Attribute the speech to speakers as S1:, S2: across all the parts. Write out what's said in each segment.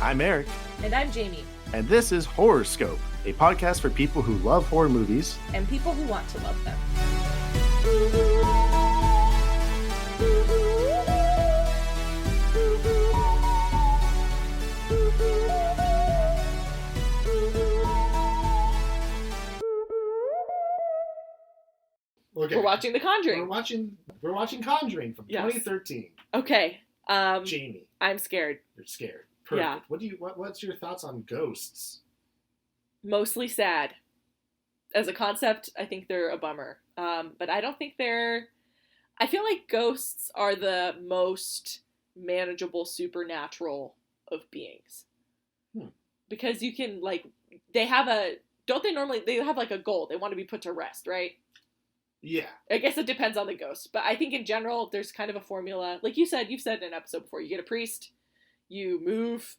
S1: I'm Eric.
S2: And I'm Jamie.
S1: And this is Horrorscope, a podcast for people who love horror movies.
S2: And people who want to love them.
S1: Okay.
S2: We're watching The Conjuring.
S1: We're watching Conjuring from 2013.
S2: Okay.
S1: Jamie.
S2: I'm scared.
S1: You're scared. Perfect.
S2: Yeah.
S1: What's your thoughts on ghosts?
S2: Mostly sad. As a concept, I think they're a bummer. But I don't think I feel like ghosts are the most manageable supernatural of beings. Because you can, they have a goal. They want to be put to rest, right?
S1: Yeah.
S2: I guess it depends on the ghost. But I think in general, there's kind of a formula. Like you've said in an episode before, you get a priest, you move,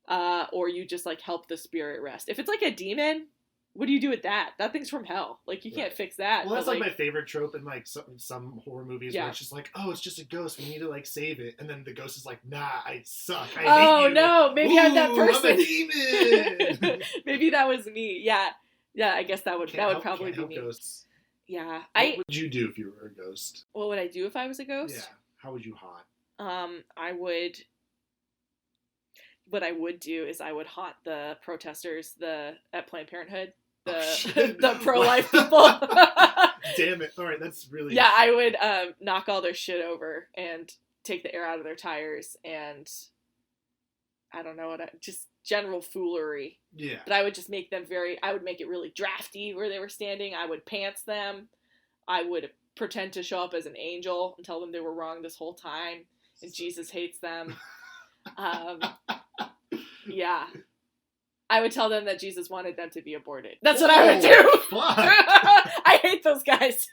S2: or you just, help the spirit rest. If it's like a demon, what do you do with that? That thing's from hell. You can't fix that.
S1: Well, that's my favorite trope in some horror movies where it's just it's just a ghost. We need to save it, and then the ghost is like, nah, I suck. I hate you.
S2: No, maybe I'm that person.
S1: I'm a demon.
S2: Maybe that was me. Yeah, I guess that would probably be me.
S1: Ghosts.
S2: Yeah,
S1: what would you do if you were a ghost?
S2: What would I do if I was a ghost?
S1: Yeah, how would you haunt?
S2: What I would do is I would haunt the protesters at Planned Parenthood. The pro-life people.
S1: Damn it. All right, that's really...
S2: Yeah, I would knock all their shit over and take the air out of their tires and... I don't know just general foolery.
S1: Yeah.
S2: But I would just make them I would make it really drafty where they were standing. I would pants them. I would pretend to show up as an angel and tell them they were wrong this whole time and Jesus hates them. Yeah. I would tell them that Jesus wanted them to be aborted. That's what I would do.
S1: Fuck.
S2: I hate those guys.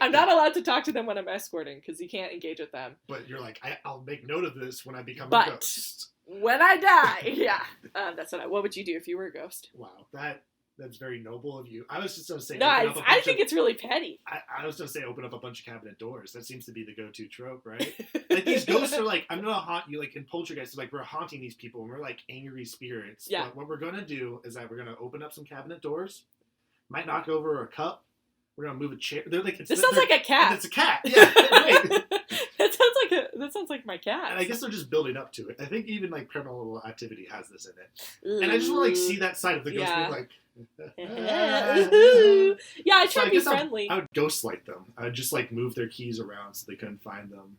S2: I'm not allowed to talk to them when I'm escorting because you can't engage with them.
S1: But you're like, I'll make note of this when I become a ghost.
S2: When I die, yeah. That's what would you do if you were a ghost?
S1: Wow, that's very noble of you. I was just going to say...
S2: No, I think it's really petty.
S1: I was going to say open up a bunch of cabinet doors. That seems to be the go-to trope, right? These ghosts are I'm going to haunt you, in Poltergeist, we're haunting these people, and we're angry spirits.
S2: Yeah.
S1: But what we're going to do is that we're going to open up some cabinet doors, might knock over a cup, we're going to move a chair.
S2: This sounds like a cat.
S1: It's a cat, yeah, right.
S2: That sounds like my cat.
S1: And I guess they're just building up to it. I think even Paranormal Activity has this in it. And I just want to see that side of the ghost being
S2: yeah, I try to be friendly.
S1: I would ghost light them. I would just move their keys around so they couldn't find them.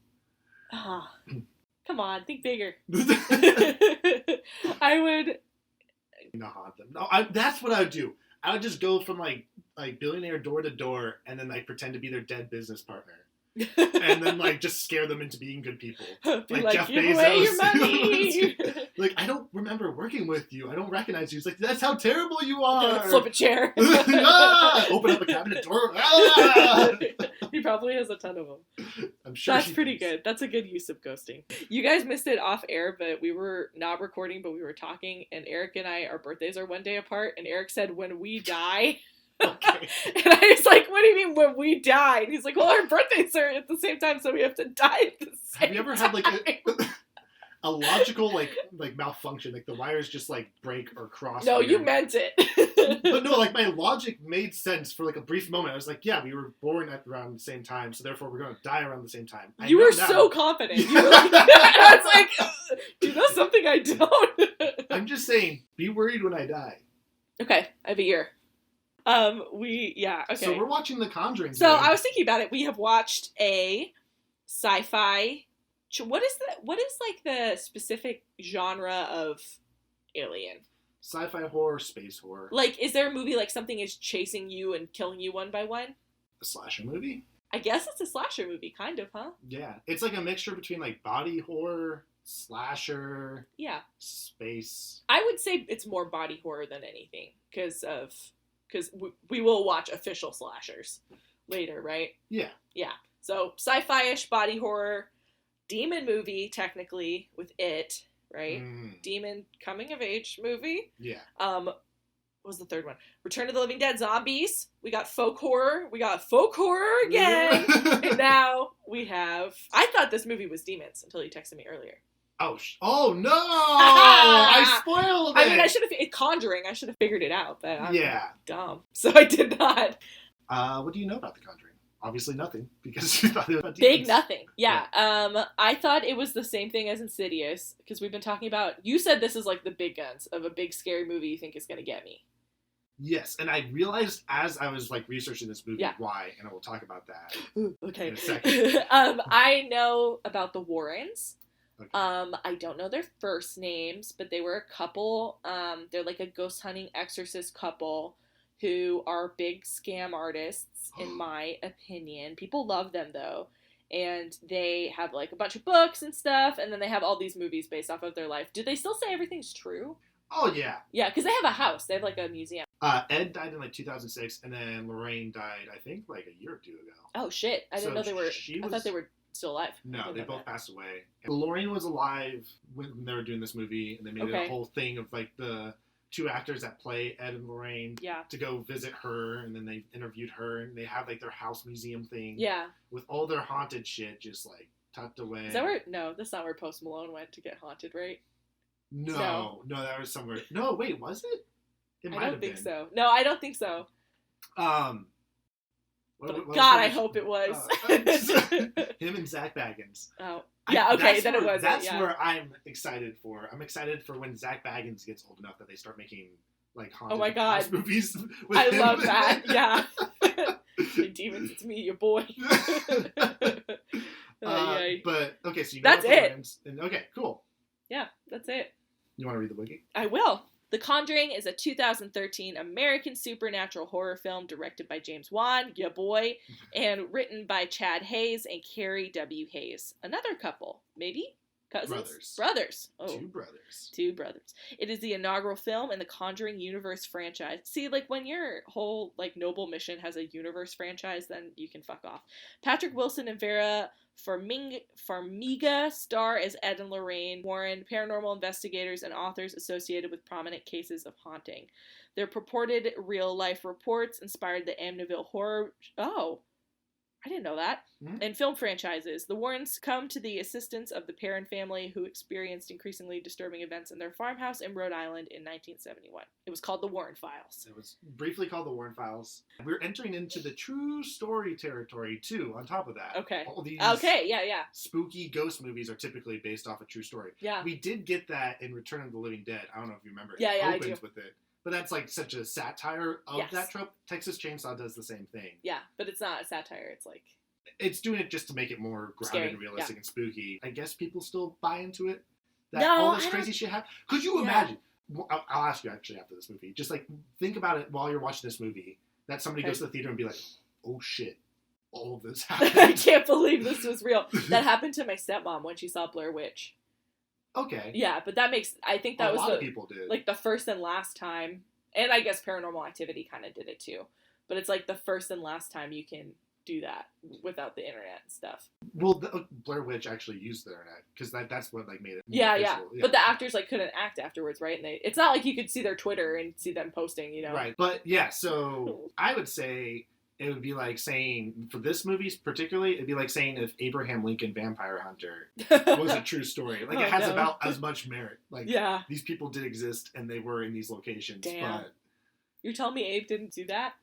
S2: Come on, think bigger. I would
S1: not haunt them. No, that's what I would do. I would just go from billionaire door to door and then pretend to be their dead business partner. And then just scare them into being good people.
S2: Be
S1: Jeff
S2: give
S1: Bezos.
S2: Away your money.
S1: I don't remember working with you. I don't recognize you. It's that's how terrible you are.
S2: Flip a chair.
S1: Open up a cabinet door.
S2: He probably has a ton of them.
S1: I'm sure
S2: that's pretty good. That's a good use of ghosting. You guys missed it off air, but we were not recording, but we were talking, and Eric and our birthdays are one day apart, and Eric said, when we die...
S1: Okay.
S2: And I was like, what do you mean when we die? And he's like, well, our birthdays are at the same time, so we have to die at the same time.
S1: Have you ever had a logical malfunction, the wires just break or cross?
S2: No, you meant it.
S1: But no, my logic made sense for a brief moment. I was like, yeah, we were born at around the same time, so therefore we're going to die around the same time.
S2: You were so confident. You were I was like, do you know something I don't?
S1: I'm just saying, be worried when I die.
S2: Okay, I have a year. Okay.
S1: So we're watching The Conjuring.
S2: So I was thinking about it. We have watched a sci-fi. What is the specific genre of alien?
S1: Sci-fi horror, space horror.
S2: Is there a movie something is chasing you and killing you one by one?
S1: A slasher movie?
S2: I guess it's a slasher movie, kind of, huh?
S1: Yeah, it's a mixture between body horror, slasher, space.
S2: I would say it's more body horror than anything because we will watch official slashers later, right?
S1: Yeah.
S2: Yeah. So sci-fi-ish body horror, demon movie technically with It, right? Demon coming of age movie.
S1: Yeah.
S2: What was the third one? Return of the Living Dead zombies. We got folk horror. We got folk horror again. And now we have... I thought this movie was demons until you texted me earlier.
S1: Oh no! I spoiled it.
S2: I mean, I should have Conjuring. I should have figured it out, but I'm dumb, so I did not.
S1: What do you know about The Conjuring? Obviously nothing, because you thought it was about
S2: Big
S1: demons.
S2: nothing. Yeah. I thought it was the same thing as Insidious, because we've been talking about. You said this is like the big guns of a big scary movie you think is gonna get me.
S1: Yes, and I realized as I was like researching this movie why, and I will talk about that.
S2: Ooh, okay.
S1: In a second.
S2: I know about the Warrens.
S1: Okay.
S2: I don't know their first names, but they were a couple. They're like a ghost hunting exorcist couple who are big scam artists, in my opinion. People love them though. And they have like a bunch of books and stuff, and then they have all these movies based off of their life. Do they still say everything's true?
S1: Oh yeah.
S2: Yeah, because they have a house. They have like a museum.
S1: Ed died in like 2006, and then Lorraine died, I think, like a year or two ago.
S2: Oh shit! I didn't know they were. I thought they were still alive.
S1: No, they both passed away. And Lorraine was alive when they were doing this movie, and they made it a whole thing of like the two actors that play Ed and Lorraine to go visit her, and then they interviewed her, and they have like their house museum thing. Yeah. With all their haunted shit just like tucked away.
S2: Is that where? No, that's not where Post Malone went to get haunted, right?
S1: No, that was somewhere. No, wait, was it? It might have been. I don't think
S2: so. No, I don't think so.
S1: What
S2: God, I hope it was.
S1: Him and Zach Baggins.
S2: Oh. Yeah, okay, then it was.
S1: That's where I'm excited for. I'm excited for when Zach Baggins gets old enough that they start making like haunted house movies with him.
S2: Love that. Yeah. Hey, demons, it's me, your boy.
S1: But okay, so you
S2: know that's it.
S1: And, okay, cool.
S2: Yeah, that's it.
S1: You want to read the wiki?
S2: I will. The Conjuring is a 2013 American supernatural horror film directed by James Wan, ya boy, and written by Chad Hayes and Carrie W. Hayes. Another couple, maybe? Cousins? Brothers. Oh. Two brothers. It is the inaugural film in the Conjuring universe franchise. See, like, when your whole, like, noble mission has a universe franchise, then you can fuck off. Patrick Wilson and Vera Farmiga star as Ed and Lorraine Warren, paranormal investigators and authors associated with prominent cases of haunting. Their purported real-life reports inspired the Amityville horror... Oh, I didn't know that. Mm-hmm. And film franchises. The Warrens come to the assistance of the Perron family, who experienced increasingly disturbing events in their farmhouse in Rhode Island in 1971. It was called The Warren Files.
S1: It was briefly called The Warren Files. We're entering into the true story territory, too, on top of that.
S2: Okay.
S1: All these spooky ghost movies are typically based off a true story.
S2: Yeah.
S1: We did get that in Return of the Living Dead. I don't know if you remember.
S2: Yeah,
S1: it
S2: I do.
S1: with it. But that's like such a satire of that trope. Texas Chainsaw does the same thing.
S2: Yeah, but it's not a satire. It's like...
S1: It's doing it just to make it more grounded and realistic and spooky. I guess people still buy into it. That
S2: no,
S1: all this crazy shit happens. Could you imagine? I'll ask you actually after this movie. Just like think about it while you're watching this movie. That somebody goes to the theater and be like, "Oh shit, all of this happened."
S2: I can't believe this was real. That happened to my stepmom when she saw Blair Witch.
S1: Okay.
S2: Yeah, but that makes... I think that was
S1: a lot of people did.
S2: Like the first and last time, and I guess Paranormal Activity kind of did it too. But it's like the first and last time you can do that without the internet and stuff.
S1: Well, Blair Witch actually used the internet because that's what like made it.
S2: Yeah. But the actors like couldn't act afterwards, right? And it's not like you could see their Twitter and see them posting, you know.
S1: Right. But yeah, so I would say it would be like saying, for this movie particularly, it'd be like saying if Abraham Lincoln Vampire Hunter was a true story. Like, it has about as much merit. Like, these people did exist, and they were in these locations.
S2: Damn.
S1: But
S2: you're telling me Abe didn't do that?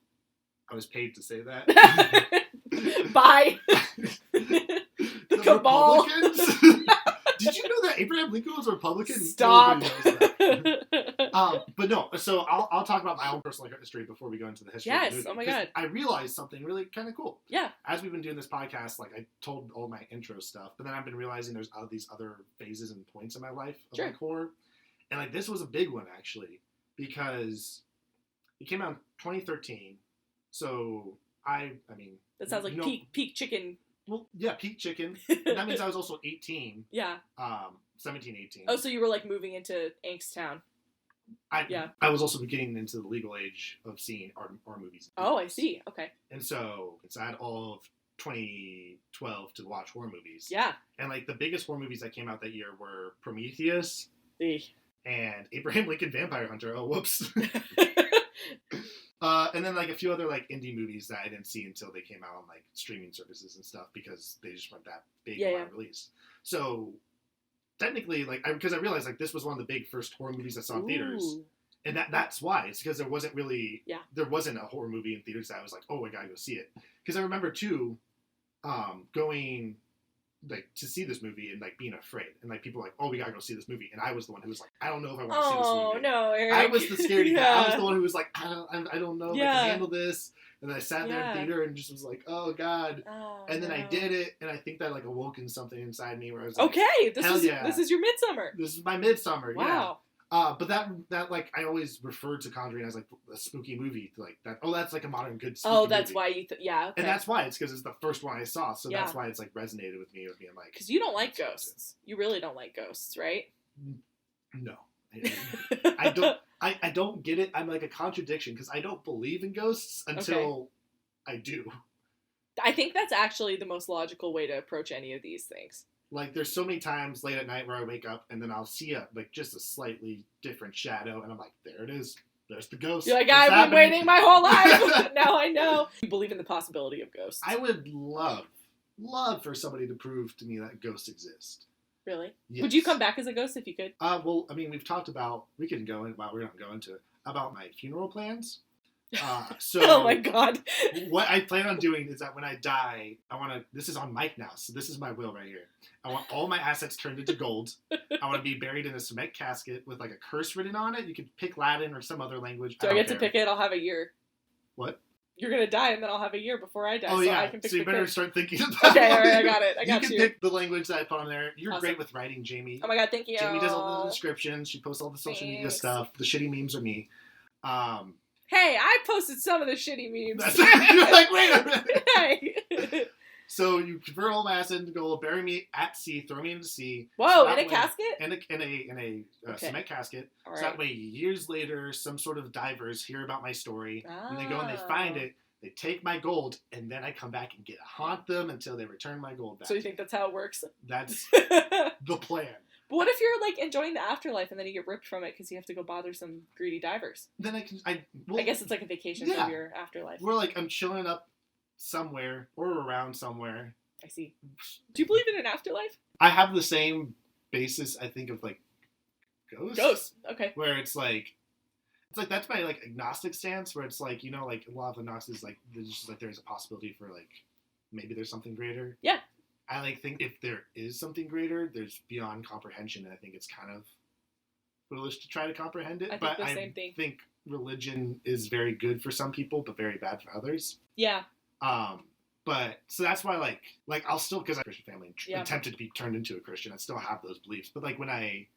S1: I was paid to say that.
S2: Bye.
S1: The
S2: Cabal.
S1: Republicans? Did you know that Abraham Lincoln was a Republican?
S2: Stop.
S1: But no, so I'll talk about my own personal history before we go into the history of the movie.
S2: Yes, oh my god.
S1: I realized something really kind of cool.
S2: Yeah.
S1: As we've been doing this podcast, like I told all my intro stuff, but then I've been realizing there's these other phases and points in my life of like horror. And like this was a big one actually, because it came out in 2013. So I mean...
S2: That sounds like peak chicken.
S1: Well, yeah, peak chicken. And that means I was also 18.
S2: Yeah.
S1: 17, 18.
S2: Oh, so you were like moving into Angst Town.
S1: I was also getting into the legal age of seeing horror movies.
S2: Oh, I see. Okay.
S1: And so I had all of 2012 to watch horror movies.
S2: Yeah.
S1: And like the biggest horror movies that came out that year were Prometheus and Abraham Lincoln Vampire Hunter. Oh, whoops. And then like a few other like indie movies that I didn't see until they came out on like streaming services and stuff because they just weren't that big of a release. So technically, like, because I realized, like, this was one of the big first horror movies I saw in theaters. And that's why. It's because there wasn't a horror movie in theaters that I was like, oh, I gotta go see it. Because I remember, too, going, like, to see this movie and, like, being afraid. And, like, people were like, oh, we gotta go see this movie. And I was the one who was like, I don't know if I want to see this movie. Oh,
S2: no, Eric.
S1: I was the scaredy cat. I was the one who was like, I don't know if I can handle this. And I sat there in theater and just was like, oh, God. Oh, and then I did it, and I think that, like, awoken something inside me where I was like,
S2: okay, this is your Midsummer.
S1: This is my Midsummer,
S2: wow.
S1: But that like, I always referred to Conjuring as, like, a spooky movie. Like, that's, like, a modern good spooky movie.
S2: Oh, that's why you... yeah, okay.
S1: And that's why. It's because it's the first one I saw, so that's why it's, like, resonated with me, with being like...
S2: Because you don't like ghosts. You really don't like ghosts, right?
S1: No. I don't get it. I'm like a contradiction, because I don't believe in ghosts until I do.
S2: I think that's actually the most logical way to approach any of these things.
S1: Like, there's so many times late at night where I wake up and then I'll see just a slightly different shadow, and I'm like, there it is. There's the ghost.
S2: You're like, I've been waiting my whole life. Now I know. You believe in the possibility of ghosts.
S1: I would love for somebody to prove to me that ghosts exist.
S2: Really?
S1: Yes.
S2: Would you come back as a ghost if you could?
S1: Well, I mean, we've talked about, we can go in, well, we're not going to, about my funeral plans. So
S2: oh my God.
S1: What I plan on doing is that when I die, this is on mic now, so this is my will right here. I want all my assets turned into gold. I want to be buried in a cement casket with, like, a curse written on it. You can pick Latin or some other language.
S2: Do I get to pick it? I'll have a year.
S1: What?
S2: You're going to die, and then I'll have a year before I die.
S1: Oh,
S2: so
S1: yeah.
S2: I can pick
S1: so you better start thinking about it.
S2: Okay, all right, I got it. I got you.
S1: You can pick the language that I put on there. You're awesome. Great with writing, Jamie.
S2: Oh, my God, thank you.
S1: Jamie does all the descriptions. She posts all the social media stuff. The shitty memes are me.
S2: Hey, I posted some of the shitty memes.
S1: You're like, wait a minute.
S2: Hey.
S1: So you convert all my assets into gold, bury me at sea, throw me into the sea.
S2: Whoa, so in a casket?
S1: In a cement casket. Right. So that way, years later, some sort of divers hear about my story, and they go and they find it. They take my gold, and then I come back and haunt them until they return my gold back.
S2: So you think that's how it works?
S1: That's the plan.
S2: But what if you're, like, enjoying the afterlife and then you get ripped from it because you have to go bother some greedy divers?
S1: Then I
S2: guess it's like a vacation from your afterlife.
S1: We're like, I'm chilling up somewhere or around somewhere.
S2: I see. Do you believe in an afterlife?
S1: I have the same basis, I think, of, like, ghosts.
S2: Ghosts, okay.
S1: Where it's like that's my, like, agnostic stance, where it's like, you know, like, a lot of agnostics, like, there's a possibility for, like, maybe there's something greater.
S2: Yeah.
S1: I, like, think if there is something greater, there's beyond comprehension, and I think it's kind of foolish to try to comprehend it. I think religion is very good for some people, but very bad for others.
S2: Yeah.
S1: But, so that's why, like I'll still, because I'm a Christian family, and tempted to be turned into a Christian, I still have those beliefs. But, like, when I...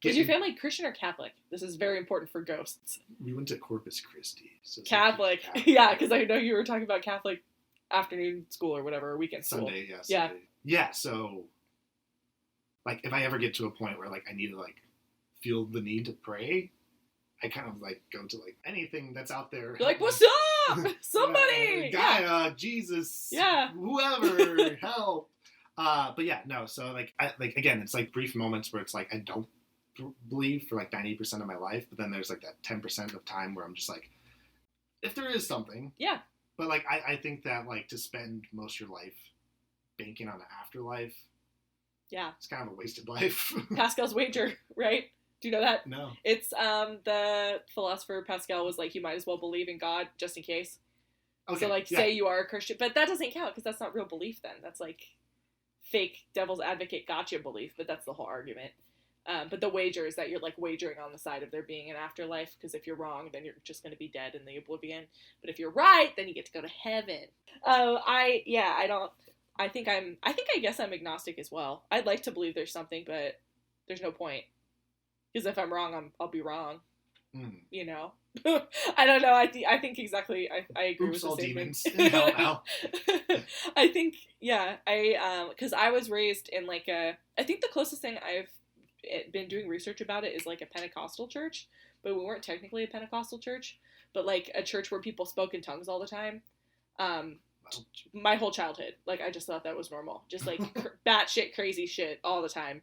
S2: Is your family Christian or Catholic? This is very important for ghosts.
S1: We went to Corpus Christi. So
S2: Catholic. Yeah, because I know you were talking about Catholic afternoon school or whatever, or weekend school.
S1: Sunday, yeah. Yeah, so, like, if I ever get to a point where, like, I need to, like, feel the need to pray, I kind of, like, go to, like, anything that's out there.
S2: You're like, what's up? Somebody!
S1: Gaia, Jesus, whoever, help. But yeah, no, so, like, again, it's, like, brief moments where it's, like, I don't believe for, like, 90% of my life, but then there's, like, that 10% of time where I'm just, like, if there is something.
S2: Yeah.
S1: But, like, I think that, like, to spend most of your life banking on an afterlife.
S2: Yeah.
S1: It's kind of a wasted life.
S2: Pascal's wager, right? Do you know that?
S1: No.
S2: It's, the philosopher Pascal was like, you might as well believe in God just in case. Okay. So, like, say you are a Christian. But that doesn't count because that's not real belief then. That's, like, fake devil's advocate gotcha belief, but that's the whole argument. But the wager is that you're, like, wagering on the side of there being an afterlife, because if you're wrong, then you're just going to be dead in the oblivion. But if you're right, then you get to go to heaven. I guess I'm agnostic as well. I'd like to believe there's something, but there's no point. Because if I'm wrong, I'll be wrong. You know? I don't know. I think exactly. I agree with the statement. Demons in hell now. I think, because I was raised in, like, I think the closest thing I've been doing research about it is, like, a Pentecostal church, but we weren't technically a Pentecostal church, but, like, a church where people spoke in tongues all the time. My whole childhood, like, I just thought that was normal, just, like, batshit crazy shit all the time.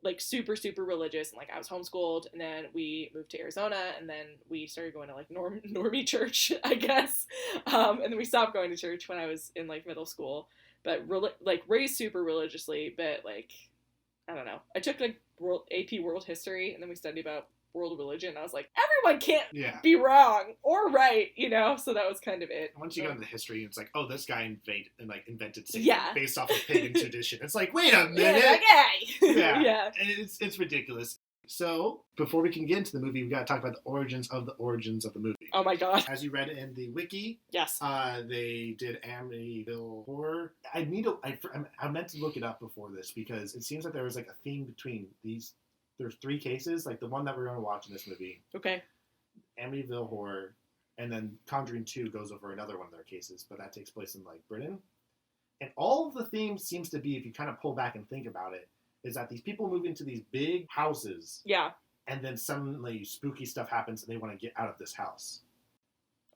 S2: Like, super, super religious, and, like, I was homeschooled, and then we moved to Arizona, and then we started going to, like, normie church, I guess, and then we stopped going to church when I was in, like, middle school, but, raised super religiously, but, like, I don't know. I took like AP World History, and then we studied about world religion, and I was like, everyone can't be wrong or right, you know? So that was kind of it.
S1: Once you go into history, it's like, oh, this guy invented Satan based off of pagan tradition. It's like, wait a minute. Yeah. It's ridiculous. So, before we can get into the movie, we got to talk about the origins of the movie.
S2: Oh my god.
S1: As you read in the wiki,
S2: yes,
S1: they did Amityville Horror. I meant to look it up before this because it seems like there was like a theme between these. There's 3 cases, like the one that we're going to watch in this movie.
S2: Okay.
S1: Amityville Horror, and then Conjuring 2 goes over another one of their cases, but that takes place in like Britain. And all of the themes seems to be, if you kind of pull back and think about it, is that these people move into these big houses.
S2: Yeah.
S1: And then suddenly spooky stuff happens and they want to get out of this house.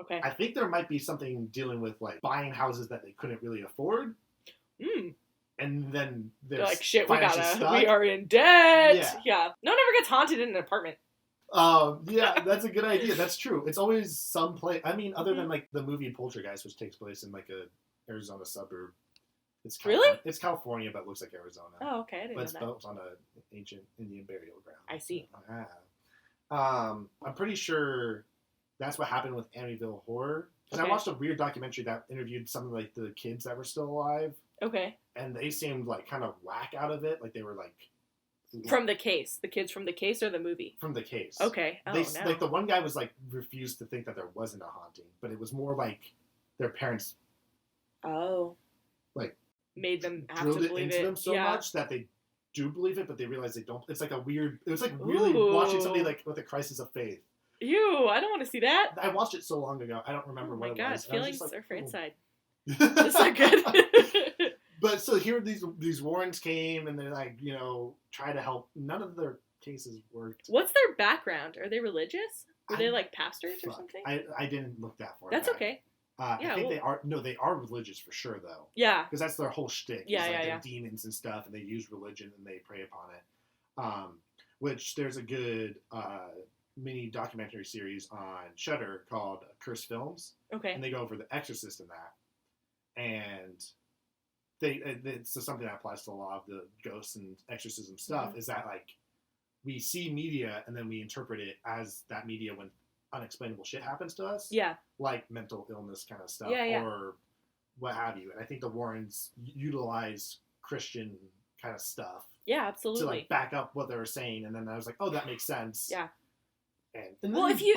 S2: Okay.
S1: I think there might be something dealing with like buying houses that they couldn't really afford. And then they're
S2: like, shit, we are in debt. Yeah. No one ever gets haunted in an apartment.
S1: Yeah, that's a good idea. That's true. It's always some place. I mean, other than like the movie Poltergeist, which takes place in like a Arizona suburb. It's
S2: really?
S1: It's California, but looks like Arizona.
S2: Oh, okay. I didn't know that.
S1: But it's built on an ancient Indian burial ground.
S2: I see.
S1: I'm pretty sure that's what happened with Amityville Horror. And I watched a weird documentary that interviewed some of like the kids that were still alive.
S2: Okay.
S1: And they seemed like kind of whack out of it. Like they were like...
S2: From the case? The kids from the case or the movie?
S1: From the case.
S2: Okay. Oh, no.
S1: Like the one guy was like refused to think that there wasn't a haunting. But it was more like their parents... like... made them have to believe it into them so much that they do believe it, but they realize they don't. It's like a weird... It was like really watching somebody like with a crisis of faith.
S2: Ew, I don't want to see that.
S1: I watched it so long ago. I don't remember what it was.
S2: Oh my god, feelings are for inside.
S1: That's
S2: not good.
S1: But so here these Warrens came and they're like, you know, try to help. None of their cases worked.
S2: What's their background? Are they religious? Were they like pastors or something?
S1: I didn't look that far.
S2: That's okay.
S1: I think they are. No, they are religious for sure, though.
S2: Yeah,
S1: because that's their whole shtick.
S2: They're
S1: demons and stuff, and they use religion and they prey upon it. Which there's a good mini documentary series on Shudder called Cursed Films.
S2: Okay,
S1: and they go over the Exorcist in that, and it's something that applies to a lot of the ghosts and exorcism stuff. Mm-hmm. Is that like we see media and then we interpret it as that media when unexplainable shit happens to us.
S2: Yeah.
S1: Like mental illness kind of stuff.
S2: Yeah.
S1: Or what have you. And I think the Warrens utilize Christian kind of stuff.
S2: Yeah, absolutely.
S1: To like back up what they were saying. And then I was like, oh, that makes sense.
S2: Yeah.
S1: And
S2: well, if you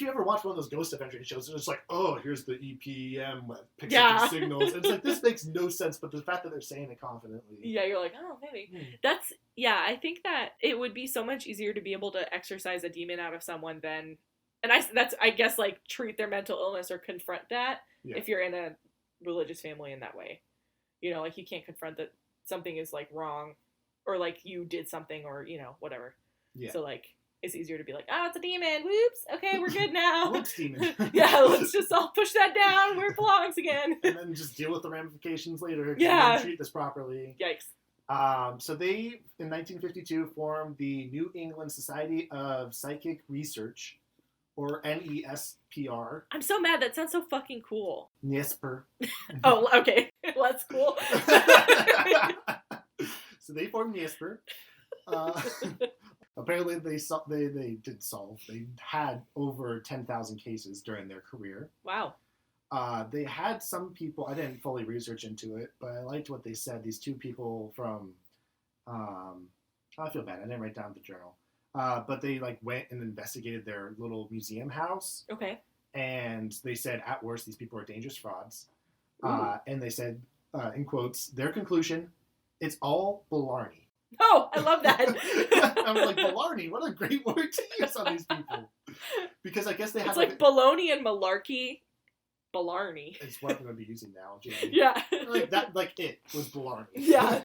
S1: ever watch one of those ghost adventure shows, it's just like, oh, here's the EPM picks up the signals. And it's like, this makes no sense, but the fact that they're saying it confidently.
S2: Yeah, you're like, oh, maybe. I think that it would be so much easier to be able to exorcise a demon out of someone than, and I guess, like, treat their mental illness or confront that if you're in a religious family in that way. You know, like, you can't confront that something is, like, wrong, or, like, you did something, or, you know, whatever. Yeah. So, like, it's easier to be like, it's a demon. Whoops. Okay, we're good now.
S1: Whoops, demon.
S2: Yeah, let's just all push that down where it belongs again.
S1: And then just deal with the ramifications later.
S2: Yeah.
S1: Treat this properly.
S2: Yikes.
S1: So they, in 1952, formed the New England Society of Psychic Research, or NESPR.
S2: I'm so mad. That sounds so fucking cool.
S1: NESPR.
S2: Oh, okay. Well, that's cool.
S1: So they formed NESPR. Apparently they did solve. They had over 10,000 cases during their career.
S2: Wow.
S1: They had some people, I didn't fully research into it, but I liked what they said. These 2 people from, I feel bad, I didn't write down the journal. But they like went and investigated their little museum house.
S2: Okay. And
S1: they said, at worst, these people are dangerous frauds. And they said, in quotes, their conclusion, it's all baloney.
S2: Oh, I love that.
S1: I'm like, baloney, what a great word to use on these people. Because I guess they have...
S2: It's like baloney and malarkey. Balarney.
S1: It's what I'm going to be using now, Jamie.
S2: Yeah.
S1: Like that, like it was balarney.
S2: Yeah.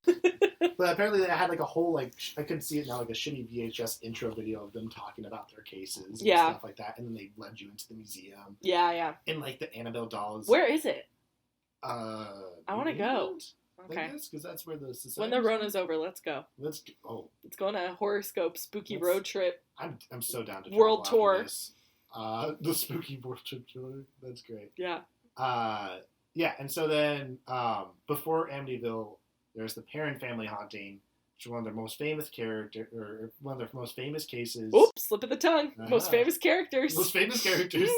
S1: But apparently they had like a whole, like, I couldn't see it now, like a shitty VHS intro video of them talking about their cases and stuff like that. And then they led you into the museum.
S2: Yeah.
S1: And like the Annabelle dolls.
S2: Where is it?
S1: I
S2: want to go. Okay.
S1: Because that's where the society.
S2: When the Rona's over, let's go.
S1: Let's
S2: go on a Horrorscope spooky road trip.
S1: I'm so down to
S2: world tour.
S1: The spooky world trip tour. That's great.
S2: Yeah.
S1: Yeah, and so then before Amityville, there's the Perron family haunting, one of their most famous one of their most famous cases.
S2: Oops, slip of the tongue. Most famous characters.
S1: Most famous characters.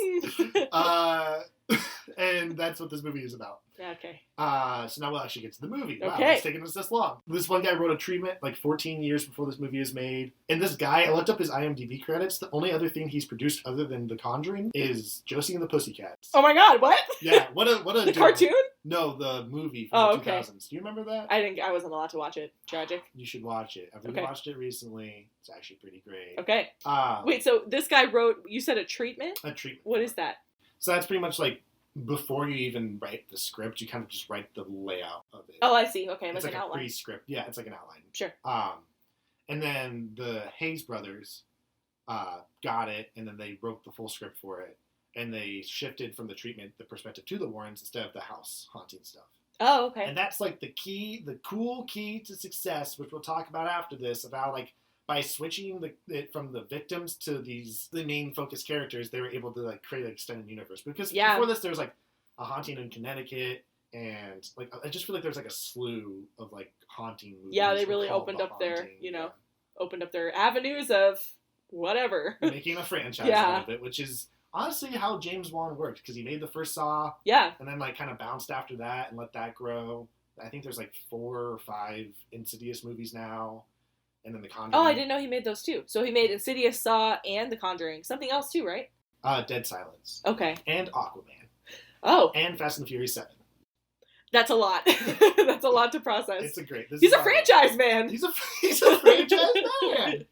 S1: And that's what this movie is about.
S2: Yeah, okay.
S1: So now we'll actually get to the movie.
S2: Okay.
S1: Wow, it's taken us this long. This one guy wrote a treatment like 14 years before this movie was made. And this guy, I looked up his IMDb credits. The only other thing he's produced other than The Conjuring is Josie and the Pussycats.
S2: Oh my god, what?
S1: Yeah, what a
S2: The cartoon?
S1: No, the movie from the 2000s. Do you remember that?
S2: I wasn't allowed to watch it. Tragic.
S1: You should watch it. I've rewatched it recently. It's actually pretty great.
S2: Okay. Wait, so this guy wrote, you said a treatment?
S1: A treatment.
S2: What is that?
S1: So that's pretty much like, before you even write the script, you kind of just write the layout of it.
S2: Oh, I see. Okay,
S1: it's like
S2: an outline.
S1: A pre-script. Yeah, it's like an outline.
S2: Sure.
S1: And then the Hayes brothers got it, and then they wrote the full script for it, and they shifted from the perspective to the Warrens instead of the house haunting stuff.
S2: Oh, okay.
S1: And that's like the cool key to success, which we'll talk about after this, about like by switching it from the victims to the main focus characters, they were able to like create an extended universe. Because before this, there was like a haunting in Connecticut, and like I just feel like there's like a slew of like haunting movies.
S2: Yeah, they really opened up their avenues of whatever.
S1: Making a franchise out of it, which is honestly how James Wan worked, because he made the first Saw, and then like kind of bounced after that and let that grow. I think there's like 4 or 5 Insidious movies now. And then The Conjuring.
S2: Oh, I didn't know he made those too. So he made Insidious, Saw, and The Conjuring. Something else too, right?
S1: Dead Silence.
S2: Okay.
S1: And Aquaman.
S2: Oh.
S1: And Fast and the Furious 7.
S2: That's a lot. That's a lot to process.
S1: It's a great...
S2: He's a franchise man.
S1: He's a franchise man.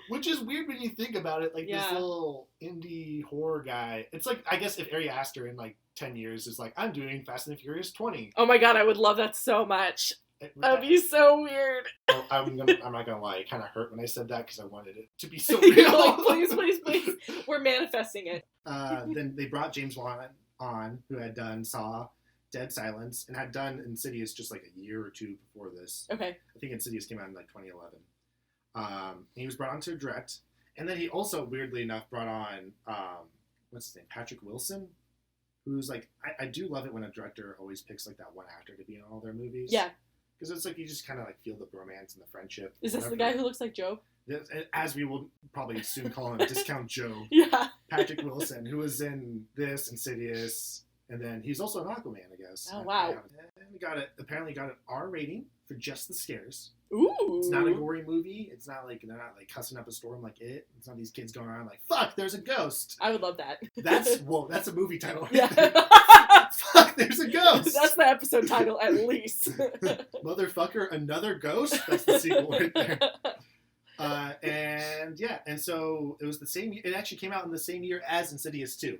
S1: Which is weird when you think about it. Like this little indie horror guy. It's like, I guess if Ari Aster in like 10 years is like, I'm doing Fast and the Furious 20.
S2: Oh my god, I would love that so much. That'd be so weird.
S1: Well, I'm not gonna lie, it kind of hurt when I said that because I wanted it to be so real.
S2: Like, please, we're manifesting it.
S1: Then they brought James Wan on, who had done Saw, Dead Silence, and had done Insidious just like a year or two before this.
S2: Okay.
S1: I think Insidious came out in like 2011. He was brought on to direct, and then he also, weirdly enough, brought on what's his name, Patrick Wilson, who's like, I do love it when a director always picks like that one actor to be in all their movies.
S2: Yeah. Because
S1: it's like you just kind of like feel the romance and the friendship.
S2: Is this the guy who looks like Joe?
S1: As we will probably soon call him, Discount Joe.
S2: Yeah.
S1: Patrick Wilson, who was in this, Insidious, and then he's also an Aquaman, I guess.
S2: Oh, wow.
S1: And we apparently got an R rating for just the scares.
S2: Ooh.
S1: It's not a gory movie. It's not like, they're not like cussing up a storm like it. It's not these kids going around like, fuck, there's a ghost.
S2: I would love that.
S1: That's a movie title.
S2: Yeah.
S1: Fuck, there's a ghost.
S2: That's the episode title, at least.
S1: Motherfucker, another ghost? That's the sequel right there. And so it was the same. It actually came out in the same year as Insidious 2.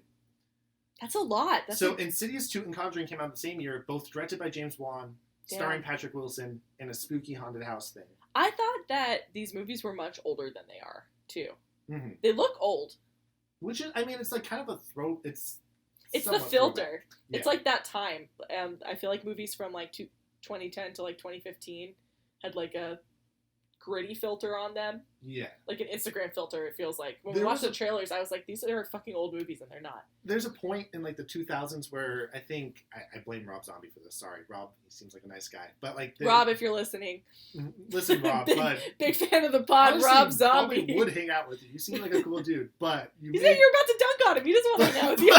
S2: That's a lot.
S1: Insidious 2 and Conjuring came out the same year, both directed by James Wan, starring Patrick Wilson, in a spooky haunted house thing.
S2: I thought that these movies were much older than they are, too.
S1: Mm-hmm.
S2: They look old.
S1: Which is, I mean, it's like kind of a throw. It's
S2: the filter. Yeah. It's like that time. I feel like movies from like 2010 to like 2015 had like a gritty filter on them.
S1: Yeah.
S2: Like an Instagram filter, it feels like. When we watched the trailers, I was like, these are fucking old movies, and they're not.
S1: There's a point in like the 2000s where I think, I blame Rob Zombie for this. Sorry, Rob, he seems like a nice guy. But like...
S2: Rob, if you're listening.
S1: Listen, Rob,
S2: big fan of the pod, honestly, Rob Zombie.
S1: Probably would hang out with you. You seem like a cool dude, but...
S2: You said you're about to dunk on him. He doesn't want to hang out with you.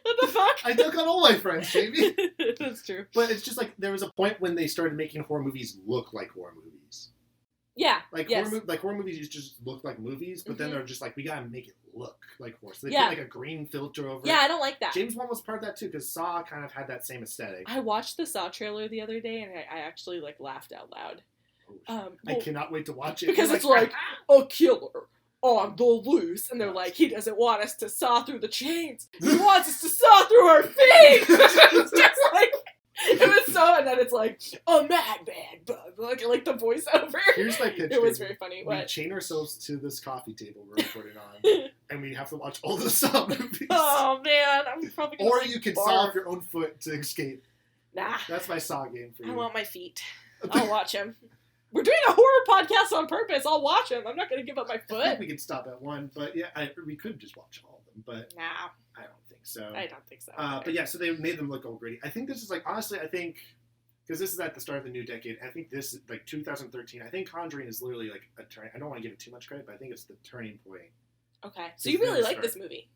S2: What the fuck?
S1: I dunk on all my friends, Jamie.
S2: That's true.
S1: But it's just like, there was a point when they started making horror movies look like horror movies.
S2: Yeah.
S1: Horror movies just look like movies, but then they're just like, we gotta make it look like horror. So they put like a green filter over it.
S2: Yeah, I don't like that.
S1: James Wan was part of that too, because Saw kind of had that same aesthetic.
S2: I watched the Saw trailer the other day, and I actually like laughed out loud.
S1: I cannot wait to watch it.
S2: Because it's like, a killer on the loose, and they're like, he doesn't want us to saw through the chains. He wants us to saw through our feet. It's just like... It was so, and then it's like, a madman, like the voiceover.
S1: Here's my pitch.
S2: It was very funny.
S1: We chain ourselves to this coffee table we're recording on, and we have to watch all the Saw movies.
S2: Oh man, I'm probably gonna
S1: Or you can saw off your own foot to escape.
S2: Nah.
S1: That's my Saw game for you.
S2: I want my feet. I'll watch him. We're doing a horror podcast on purpose. I'll watch him. I'm not going to give up my foot.
S1: I think we could stop at one, but yeah, we could just watch all of them, but
S2: nah.
S1: I don't think so.
S2: I don't think so.
S1: But yeah, so they made them look all gritty. I think this is like, honestly, I think because this is at the start of the new decade. I think this is like 2013. I think Conjuring is literally like a turn. I don't want to give it too much credit, but I think it's the turning point.
S2: Okay, so you really like this movie?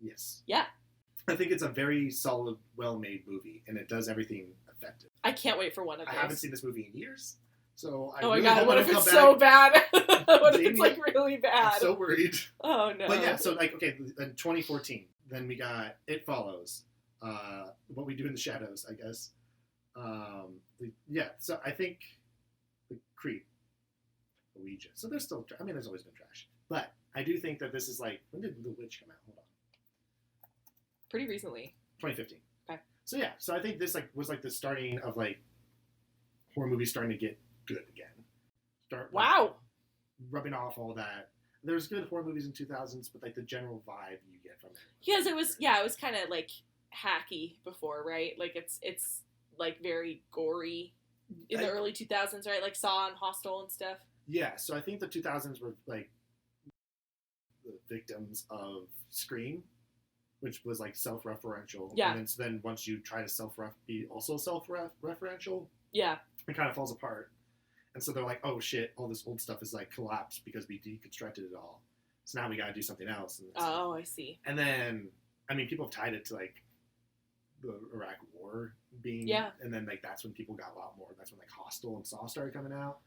S1: Yes.
S2: Yeah.
S1: I think it's a very solid, well-made movie, and it does everything effective.
S2: I can't wait for one of those.
S1: I haven't seen this movie in years, so I
S2: oh my
S1: really
S2: god,
S1: hope
S2: what if it's so bad? What if it's like really bad?
S1: I'm so worried.
S2: Oh no.
S1: But yeah, so like okay, in 2014, then we got It Follows, What We Do in the Shadows, I guess. Yeah, so I think the Creep, Ouija. So there's still, I mean, there's always been trash, but I do think that this is like, when did The Witch come out? Hold on.
S2: Pretty recently.
S1: 2015.
S2: Okay.
S1: So yeah, so I think this like was like the starting of like horror movies starting to get good again.
S2: Wow.
S1: Rubbing off all that. There's good horror movies in 2000s, but like the general vibe you get from it.
S2: Yes, it was kind of like hacky before, right? Like it's like very gory in the early 2000s, right? Like Saw and Hostel and stuff. Yeah, so I think the 2000s were like the victims of Scream, which was like self-referential. Yeah.
S1: And then once you try to be also self-referential,
S2: yeah,
S1: it kind of falls apart. And so they're like, oh shit, all this old stuff is like collapsed because we deconstructed it all. So now we got to do something else. And
S2: I see.
S1: And then, I mean, people have tied it to like the Iraq War being, and then like that's when people got a lot more. That's when like Hostel and Saw started coming out.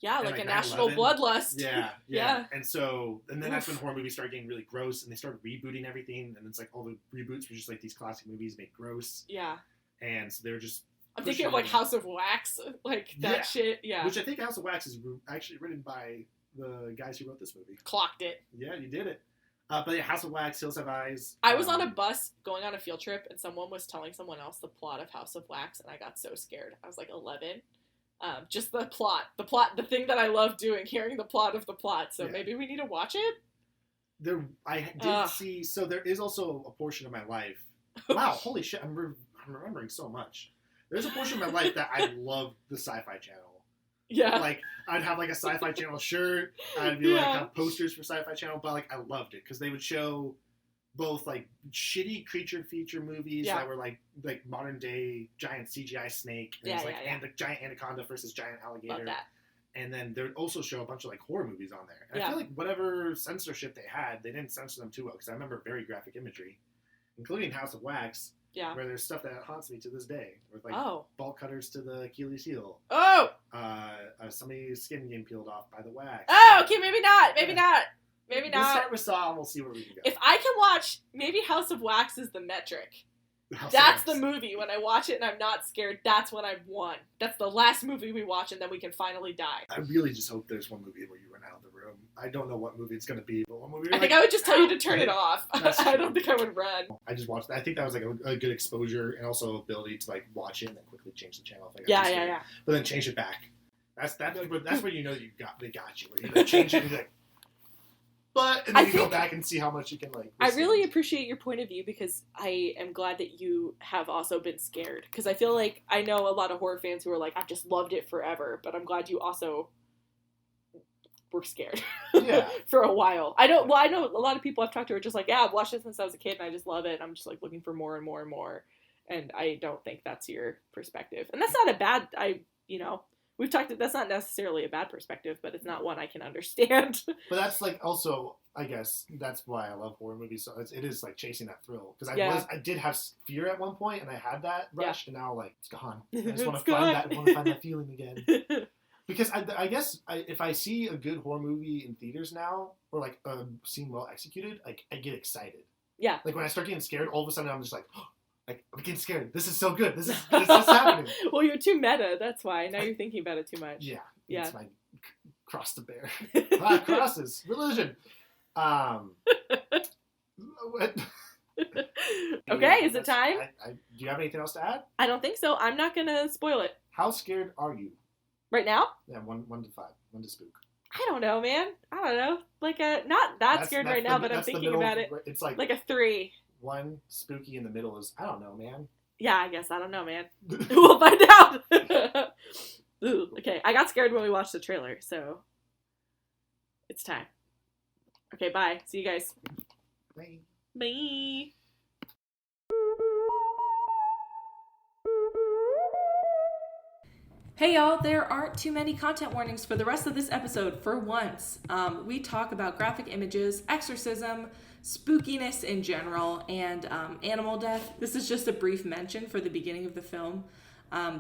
S2: Yeah, like a national bloodlust.
S1: Yeah. And so, and then that's when horror movies started getting really gross, and they started rebooting everything, and it's like all the reboots were just like these classic movies made gross.
S2: Yeah.
S1: And so they were just.
S2: I'm thinking of like House of Wax, like that shit. Yeah.
S1: Which I think House of Wax is actually written by the guys who wrote this movie.
S2: Clocked it.
S1: Yeah, you did it. But yeah, House of Wax, Hills Have Eyes.
S2: I was on a bus going on a field trip, and someone was telling someone else the plot of House of Wax, and I got so scared. I was like 11. Just the plot, the thing that I love doing, hearing the plot of the plot. So maybe we need to watch it. I did see. So there is also a portion of my life. Wow, holy shit! I'm remembering so much. There's a portion of my life that I loved the Sci-Fi Channel. Yeah. Like, I'd have, like, a Sci-Fi Channel shirt. I'd be, like, have posters for Sci-Fi Channel. But, like, I loved it. Because they would show both, like, shitty creature feature movies that were, like modern-day giant CGI snake. And and the giant anaconda versus giant alligator. Love that.
S1: And then they would also show a bunch of, like, horror movies on there. And I feel like whatever censorship they had, they didn't censor them too well. Because I remember very graphic imagery, including House of Wax. Yeah. Where there's stuff that haunts me to this day. With like bolt cutters to the Achilles heel. Oh! Somebody's skin getting peeled off by the wax.
S2: Oh, okay, maybe not. Maybe not. Maybe not.
S1: We'll start with Saw and we'll see where we can go.
S2: If I can watch, maybe House of Wax is the metric. That's the movie. When I watch it and I'm not scared, that's when I've won. That's the last movie we watch and then we can finally die.
S1: I really just hope there's one movie where you run out of the room. I don't know what movie it's going to be, but one movie
S2: I think I would just tell you to turn it off. I don't think I would run.
S1: I just watched that. I think that was like a good exposure and also ability to like watch it and then quickly change the channel. If I got But then change it back. That's where you know they got you. Where you change it and you're like, and then you go back and see how much you can like.
S2: I really appreciate your point of view because I am glad that you have also been scared. Because I feel like I know a lot of horror fans who are like, I've just loved it forever. But I'm glad you also were scared for a while. I know a lot of people I've talked to are just like, yeah, I've watched it since I was a kid and I just love it. And I'm just like looking for more and more and more. And I don't think that's your perspective. And that's not a bad, we've talked, that's not necessarily a bad perspective, but it's not one I can understand.
S1: But that's like also, I guess, that's why I love horror movies. So it is like chasing that thrill. Because I did have fear at one point and I had that rush and now like it's gone. I just want to find that feeling again. Because I guess if I see a good horror movie in theaters now, or like a scene well executed, like I get excited. Yeah. Like when I start getting scared, all of a sudden I'm just like, I'm getting scared. This is so good. This is happening.
S2: Well, you're too meta. That's why. Now you're thinking about it too much. Yeah.
S1: It's my cross to bear. Crosses. Religion.
S2: Okay, is it time?
S1: Do you have anything else to add?
S2: I don't think so. I'm not going to spoil it.
S1: How scared are you?
S2: Right now?
S1: Yeah, 1 to 5. 1 to spook.
S2: I don't know, man. I don't know. Like not that scared right now, but I'm thinking about it.
S1: It's like
S2: a 3.
S1: 1 spooky in the middle is I don't know, man.
S2: Yeah, I guess I don't know, man. We'll find out. Ooh, okay, I got scared when we watched the trailer, so it's time. Okay, bye. See you guys.
S1: Bye.
S2: Bye. Hey y'all, there aren't too many content warnings for the rest of this episode for once. We talk about graphic images, exorcism, spookiness in general, and animal death. This is just a brief mention for the beginning of the film.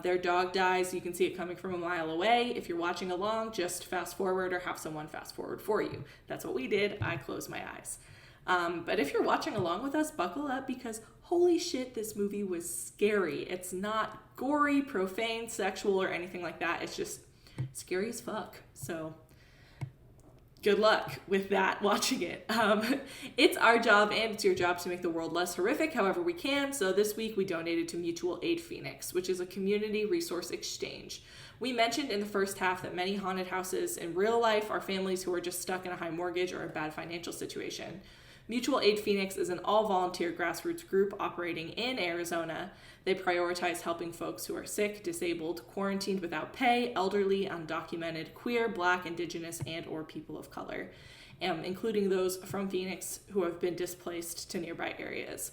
S2: Their dog dies, you can see it coming from a mile away. If you're watching along, just fast forward or have someone fast forward for you. That's what we did. I closed my eyes. But if you're watching along with us, buckle up because holy shit, this movie was scary. It's not gory, profane, sexual, or anything like that. It's just scary as fuck. So good luck with that, watching it. It's our job and it's your job to make the world less horrific however we can. So this week we donated to Mutual Aid Phoenix, which is a community resource exchange. We mentioned in the first half that many haunted houses in real life are families who are just stuck in a high mortgage or a bad financial situation. Mutual Aid Phoenix is an all-volunteer grassroots group operating in Arizona. They prioritize helping folks who are sick, disabled, quarantined without pay, elderly, undocumented, queer, Black, Indigenous, and or people of color, including those from Phoenix who have been displaced to nearby areas.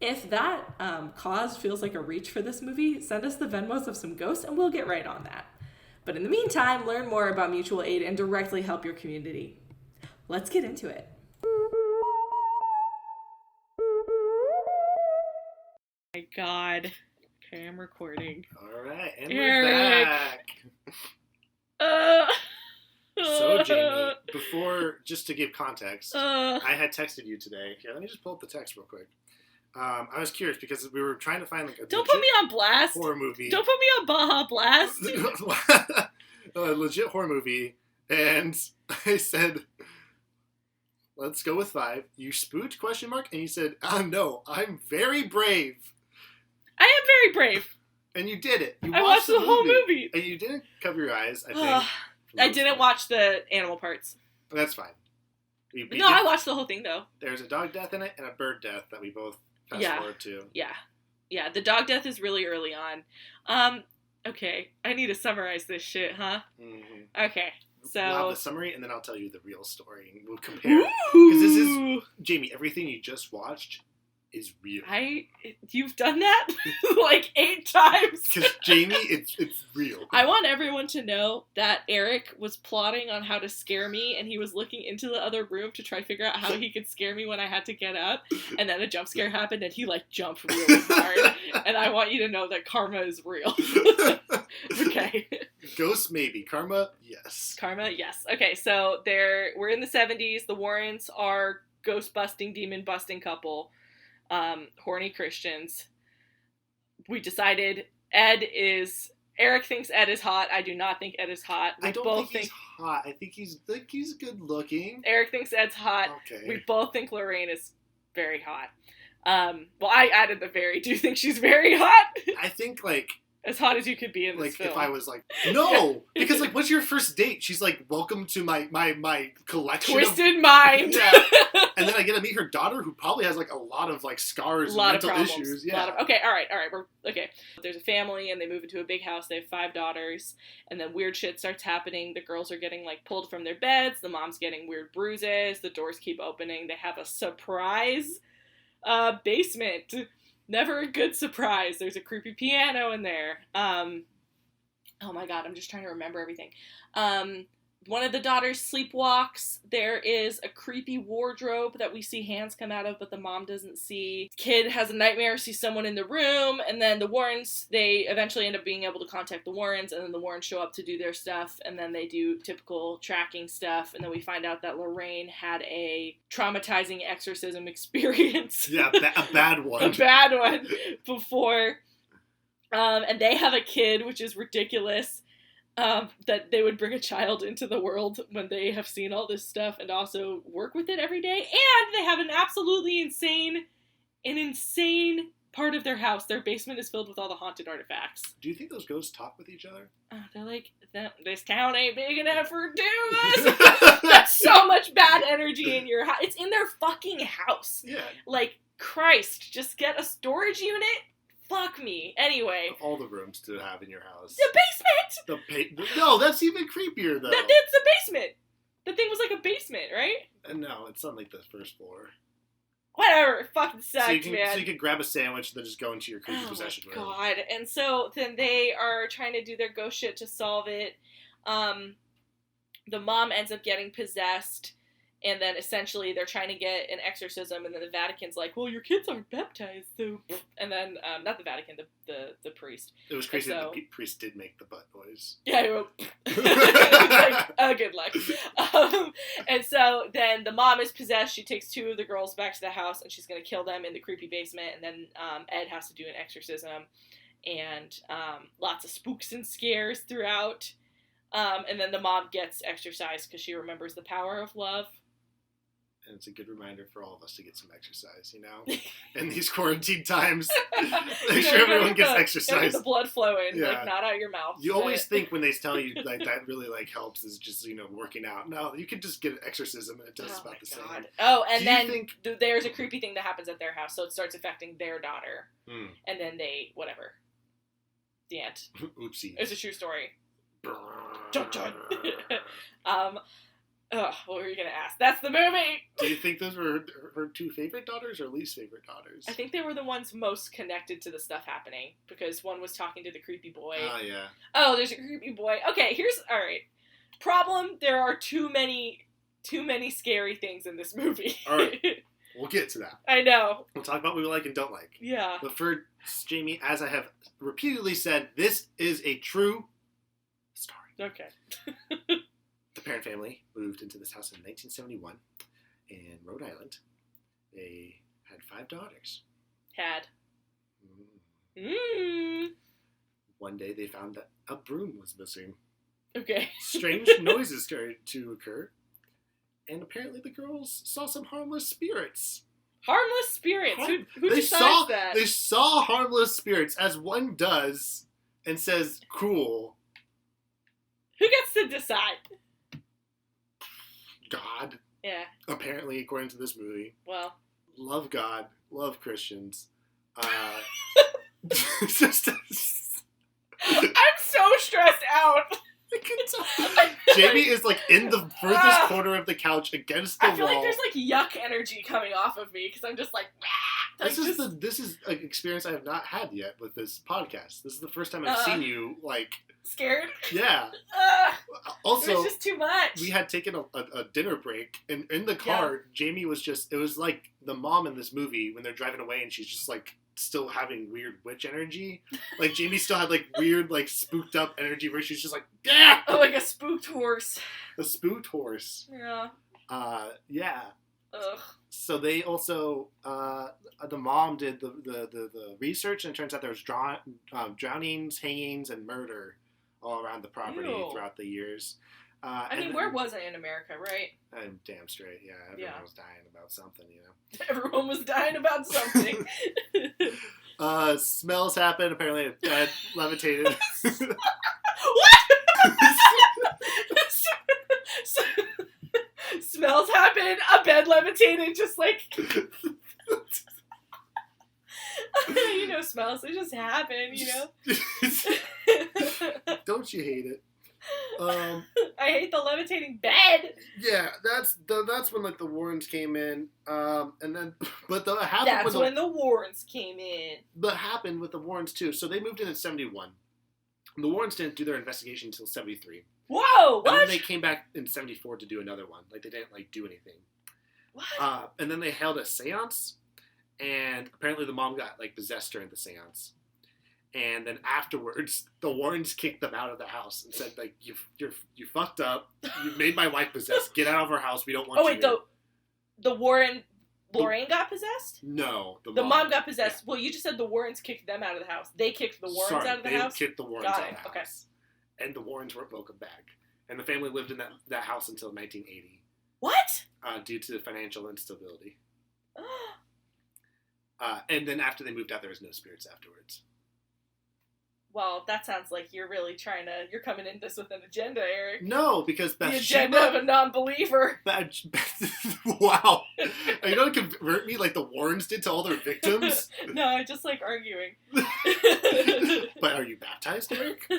S2: If that cause feels like a reach for this movie, send us the Venmos of some ghosts and we'll get right on that. But in the meantime, learn more about Mutual Aid and directly help your community. Let's get into it. My God. Okay, I'm recording.
S1: All right, and we're back. So, Jamie, before, just to give context, I had texted you today. Here, let me just pull up the text real quick. I was curious because we were trying to find like a
S2: Don't put me on blast.
S1: Horror movie.
S2: Don't put me on Baja Blast.
S1: A legit horror movie, and I said, let's go with 5. You spooked? ? And you said, no, I'm very brave.
S2: I am very brave.
S1: And you did it.
S2: I watched the whole movie.
S1: And you didn't cover your eyes, I think.
S2: I didn't watch the animal parts.
S1: That's fine.
S2: I watched the whole thing, though. There's
S1: a dog death in it and a bird death that we both fast forward to.
S2: Yeah, the dog death is really early on. Okay, I need to summarize this shit, huh? Mm-hmm. Okay, so...
S1: We'll have the summary, and then I'll tell you the real story, and we'll compare. Because this is... Jamie, everything you just watched is real.
S2: You've done that like 8 times.
S1: Because Jamie, it's real.
S2: I want everyone to know that Eric was plotting on how to scare me, and he was looking into the other room to try to figure out how he could scare me when I had to get up, and then a jump scare happened, and he like jumped really hard. And I want you to know that karma is real. Okay.
S1: Ghosts, maybe. Karma, yes.
S2: Karma, yes. Okay, so we're in the 70s. The Warrens are ghost-busting, demon-busting couple. Horny Christians. We decided Eric thinks Ed is hot. I do not think Ed is hot.
S1: I don't think he's hot. I think he's good looking.
S2: Eric thinks Ed's hot.
S1: Okay.
S2: We both think Lorraine is very hot. Well, I added the very. Do you think she's very hot?
S1: I think like
S2: as hot as you could be in this film.
S1: Like, if I was like, no! Because, like, what's your first date? She's like, welcome to my collection
S2: Twisted mind!
S1: Yeah. And then I get to meet her daughter, who probably has, like, a lot of, like, scars and mental issues. Yeah.
S2: Okay, alright. Okay. There's a family, and they move into a big house. They have 5 daughters, and then weird shit starts happening. The girls are getting, like, pulled from their beds. The mom's getting weird bruises. The doors keep opening. They have a surprise basement. Never a good surprise. There's a creepy piano in there. Oh my god, I'm just trying to remember everything. One of the daughters sleepwalks. There is a creepy wardrobe that we see hands come out of, but the mom doesn't see. Kid has a nightmare, sees someone in the room, and then the Warrens, they eventually end up being able to contact the Warrens, and then the Warrens show up to do their stuff, and then they do typical tracking stuff, and then we find out that Lorraine had a traumatizing exorcism experience.
S1: Yeah, a bad one.
S2: A bad one before. And they have a kid, which is ridiculous. That they would bring a child into the world when they have seen all this stuff and also work with it every day. And they have an absolutely insane part of their house. Their basement is filled with all the haunted artifacts.
S1: Do you think those ghosts talk with each other?
S2: They're like, this town ain't big enough for 2 of us. That's so much bad energy in your house. It's in their fucking house.
S1: Yeah.
S2: Like, Christ, just get a storage unit. Fuck me. Anyway.
S1: All the rooms to have in your house.
S2: The basement!
S1: No, that's even creepier, though.
S2: That's the basement. The thing was like a basement, right?
S1: No, it's on, like, the first floor.
S2: Whatever, it fucking sucked, man.
S1: So you can grab a sandwich and then just go into your creepy possession room.
S2: Oh my god. And so then they are trying to do their ghost shit to solve it. The mom ends up getting possessed, and then essentially they're trying to get an exorcism, and then the Vatican's like, well, your kids aren't baptized, so... And then, not the Vatican, the priest.
S1: It was crazy that the priest did make the butt noise.
S2: Yeah, he wrote... like, oh, good luck. And so then the mom is possessed, she takes 2 of the girls back to the house, and she's gonna kill them in the creepy basement, and then Ed has to do an exorcism, and lots of spooks and scares throughout. And then the mom gets exercise because she remembers the power of love.
S1: And it's a good reminder for all of us to get some exercise, you know? In these quarantine times, make sure everyone gets exercise.
S2: Get the blood flowing, like, not out your mouth.
S1: You always think when they tell you, like, that really, like, helps is just, you know, working out. No, you could just get an exorcism and it does about the same.
S2: Oh, and then there's a creepy thing that happens at their house, so it starts affecting their daughter. And then they, whatever. The end.
S1: Oopsie.
S2: It's a true story. Dun, dun. What were you gonna ask? That's the movie!
S1: Do you think those were her 2 favorite daughters or least favorite daughters?
S2: I think they were the ones most connected to the stuff happening, because one was talking to the creepy boy.
S1: Oh, yeah.
S2: Oh, there's a creepy boy. Okay, alright. Problem, there are too many scary things in this movie.
S1: Alright. We'll get to that.
S2: I know.
S1: We'll talk about what we like and don't like.
S2: Yeah.
S1: But for Jamie, as I have repeatedly said, this is a true story.
S2: Okay.
S1: The Parent family moved into this house in 1971 in Rhode Island. They had 5 daughters. One day they found that a broom was missing.
S2: Okay.
S1: Strange noises started to occur. And apparently the girls saw some harmless spirits.
S2: Harmless spirits? Who decides that?
S1: They saw harmless spirits, as one does, and says, cool.
S2: Who gets to decide?
S1: God.
S2: Yeah.
S1: Apparently, according to this movie.
S2: Well.
S1: Love God. Love Christians.
S2: I'm so stressed out.
S1: I can tell. Jamie is like in the furthest corner of the couch against the wall.
S2: I feel like there's like yuck energy coming off of me because I'm just like.
S1: This is an experience I have not had yet with this podcast. This is the first time I've seen you like
S2: scared.
S1: Yeah. Also,
S2: it was just too much.
S1: We had taken a dinner break, and in the car, Jamie was just. It was like the mom in this movie when they're driving away, and she's just like. Still having weird witch energy. Like, Jamie still had, like, weird, like, spooked up energy where she's just like, yeah!
S2: Oh, like a spooked horse.
S1: A spooked horse.
S2: Yeah.
S1: Yeah.
S2: Ugh.
S1: So they also, the mom did the research, and it turns out there was drownings, hangings, and murder all around the property throughout the years.
S2: I mean, where wasn't it in America, right?
S1: I'm damn straight, yeah. Everyone was dying about something, you know.
S2: Everyone was dying about something.
S1: Smells happened. Apparently, a bed levitated.
S2: What? Smells happened. A bed levitated. Just like you know, smells. They just happen. You know.
S1: Don't you hate it?
S2: I hate the levitating bed.
S1: Yeah, that's when like the Warrens came in, and then
S2: that's when the Warrens came in.
S1: But happened with the Warrens too. So they moved in 1971. The Warrens didn't do their investigation until 1973.
S2: Whoa! What?
S1: And then they came back in 1974 to do another one. Like they didn't like do anything.
S2: What?
S1: And then they held a séance, and apparently the mom got like possessed during the séance. And then afterwards, the Warrens kicked them out of the house and said, like, you fucked up. You made my wife possessed. Get out of our house. We don't want you.
S2: Oh, wait, the Lorraine got possessed?
S1: No.
S2: The mom got possessed. Yeah. Well, you just said the Warrens kicked them out of the house. They kicked the Warrens out of the house?
S1: They kicked the Warrens out of the house. Okay. And the Warrens were welcome back. And the family lived in that house until 1980.
S2: What?
S1: Due to financial instability. And then after they moved out, there was no spirits afterwards.
S2: Well, that sounds like you're really you're coming in this with an agenda, Eric.
S1: No, because Bathsheba...
S2: The agenda of a non-believer.
S1: Wow. Are you going to convert me like the Warrens did to all their victims?
S2: No, I just like arguing.
S1: But are you baptized, Eric?